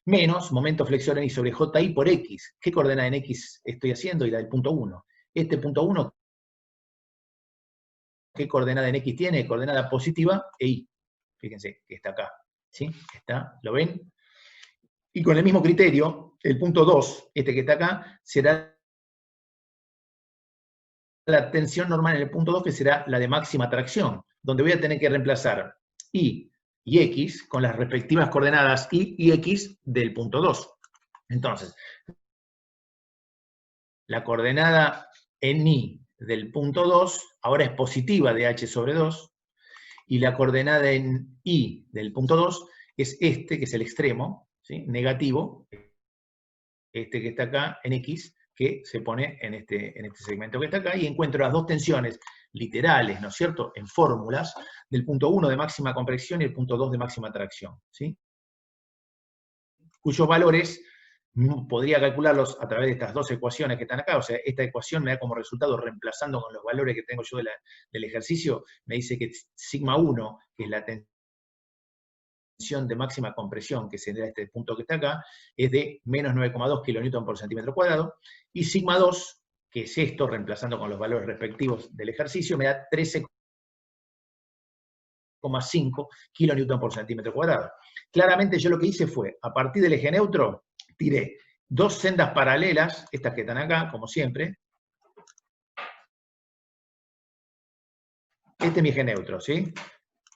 S1: Menos momento flexor en Y sobre JY por X. ¿Qué coordenada en X estoy haciendo? Y la del punto 1. Este punto 1, ¿qué coordenada en X tiene? Coordenada positiva e Y. Fíjense que está acá. ¿Sí? Está, ¿lo ven? Y con el mismo criterio, el punto 2, este que está acá, será la tensión normal en el punto 2, que será la de máxima tracción, donde voy a tener que reemplazar Y y X con las respectivas coordenadas Y y X del punto 2. Entonces, la coordenada en Y del punto 2 ahora es positiva de H sobre 2, y la coordenada en Y del punto 2 es este, que es el extremo, ¿sí? Negativo, este que está acá en X, que se pone en este segmento que está acá, y encuentro las dos tensiones literales, ¿no es cierto?, en fórmulas, del punto 1 de máxima compresión y el punto 2 de máxima tracción, ¿sí? Cuyos valores podría calcularlos a través de estas dos ecuaciones que están acá. O sea, esta ecuación me da como resultado, reemplazando con los valores que tengo yo del ejercicio, me dice que sigma 1, que es la tensión de máxima compresión que se da este punto que está acá, es de menos 9,2 kN por centímetro cuadrado, y sigma 2, que es esto, reemplazando con los valores respectivos del ejercicio, me da 13,5 kN por centímetro cuadrado. Claramente yo lo que hice fue, a partir del eje neutro, tiré dos sendas paralelas, estas que están acá, como siempre. Este es mi eje neutro, ¿sí?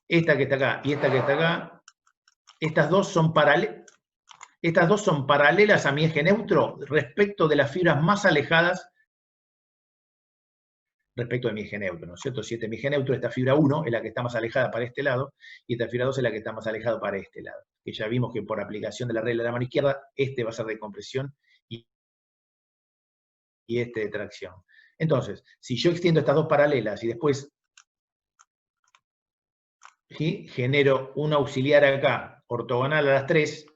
S1: Esta que está acá y esta que está acá, estas dos son paralelas a mi eje neutro respecto de las fibras más alejadas respecto de mi eje neutro, ¿no es cierto? Si este es mi eje neutro, esta fibra 1 es la que está más alejada para este lado, y esta fibra 2 es la que está más alejada para este lado. Que ya vimos que por aplicación de la regla de la mano izquierda, este va a ser de compresión y este de tracción. Entonces, si yo extiendo estas dos paralelas y después, ¿sí?, genero un auxiliar acá, ortogonal a las tres,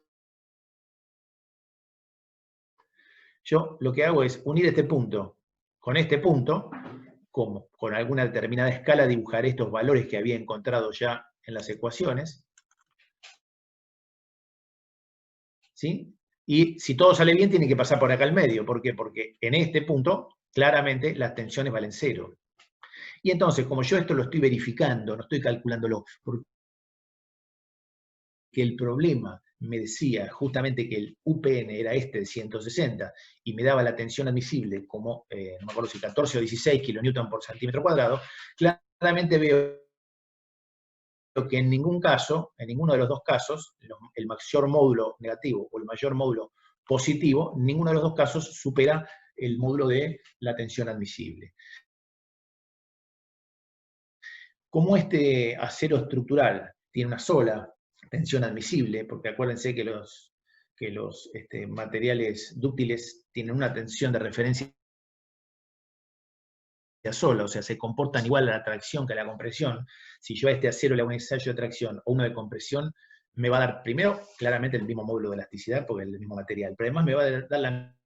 S1: yo lo que hago es unir este punto con este punto, como con alguna determinada escala dibujar estos valores que había encontrado ya en las ecuaciones, ¿sí? Y si todo sale bien, tiene que pasar por acá al medio. ¿Por qué? Porque en este punto, claramente, las tensiones valen 0. Y entonces, como yo esto lo estoy verificando, no estoy calculándolo, porque el problema me decía justamente que el UPN era este de 160 y me daba la tensión admisible como, no me acuerdo si 14 o 16 kN por centímetro cuadrado, claramente veo que en ningún caso, en ninguno de los dos casos, el mayor módulo negativo o el mayor módulo positivo, ninguno de los dos casos supera el módulo de la tensión admisible. Como este acero estructural tiene una sola tensión admisible, porque acuérdense que los materiales dúctiles tienen una tensión de referencia sola, o sea, se comportan igual a la tracción que a la compresión. Si yo a este acero le hago un ensayo de tracción o uno de compresión, me va a dar primero claramente el mismo módulo de elasticidad, porque es el mismo material, pero además me va a dar la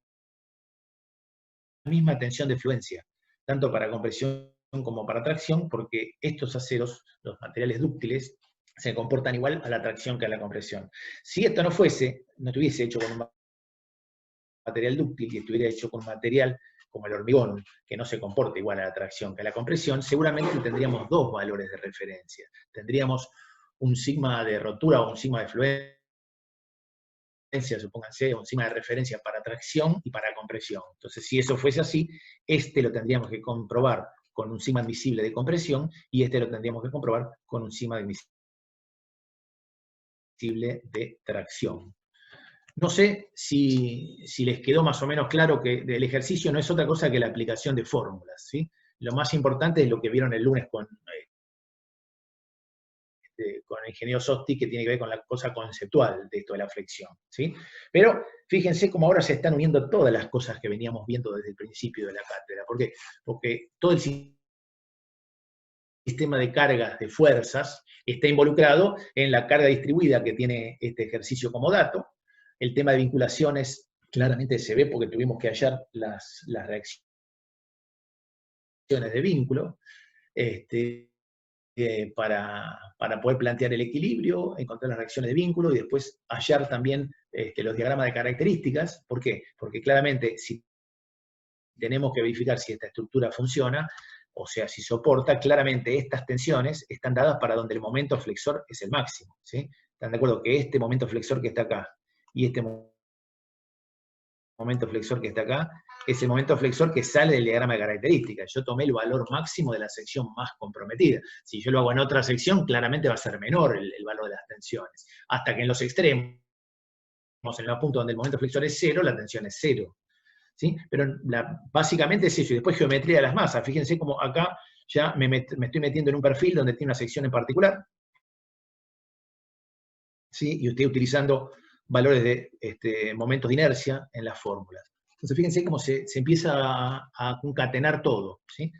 S1: misma tensión de fluencia, tanto para compresión como para tracción, porque estos aceros, los materiales dúctiles, se comportan igual a la tracción que a la compresión. Si esto no estuviese hecho con un material dúctil y estuviera hecho con un material como el hormigón, que no se comporta igual a la tracción que a la compresión, seguramente tendríamos dos valores de referencia. Tendríamos un sigma de rotura o un sigma de fluencia supónganse, un sigma de referencia para tracción y para compresión. Entonces, si eso fuese así, este lo tendríamos que comprobar con un sigma admisible de compresión, y este lo tendríamos que comprobar con un sigma admisible de tracción. No sé si les quedó más o menos claro que el ejercicio no es otra cosa que la aplicación de fórmulas, ¿sí? Lo más importante es lo que vieron el lunes con el ingeniero Sosti, que tiene que ver con la cosa conceptual de esto de la flexión, ¿sí? Pero fíjense cómo ahora se están uniendo todas las cosas que veníamos viendo desde el principio de la cátedra. ¿Por qué? Porque todo el sistema de cargas, de fuerzas, está involucrado en la carga distribuida que tiene este ejercicio como dato. El tema de vinculaciones claramente se ve porque tuvimos que hallar las reacciones de vínculo para poder plantear el equilibrio, encontrar las reacciones de vínculo y después hallar también los diagramas de características. ¿Por qué? Porque claramente si tenemos que verificar si esta estructura funciona, o sea, si soporta, claramente estas tensiones están dadas para donde el momento flexor es el máximo, ¿sí? ¿Están de acuerdo? Que este momento flexor que está acá y este momento flexor que está acá es el momento flexor que sale del diagrama de características. Yo tomé el valor máximo de la sección más comprometida. Si yo lo hago en otra sección, claramente va a ser menor el valor de las tensiones. Hasta que en los extremos, en el punto donde el momento flexor es 0, la tensión es 0. ¿Sí? Pero básicamente es eso, y después geometría de las masas. Fíjense cómo acá ya me estoy metiendo en un perfil donde tiene una sección en particular, ¿sí? Y estoy utilizando valores de momentos de inercia en las fórmulas. Entonces fíjense cómo se empieza a concatenar todo, ¿sí?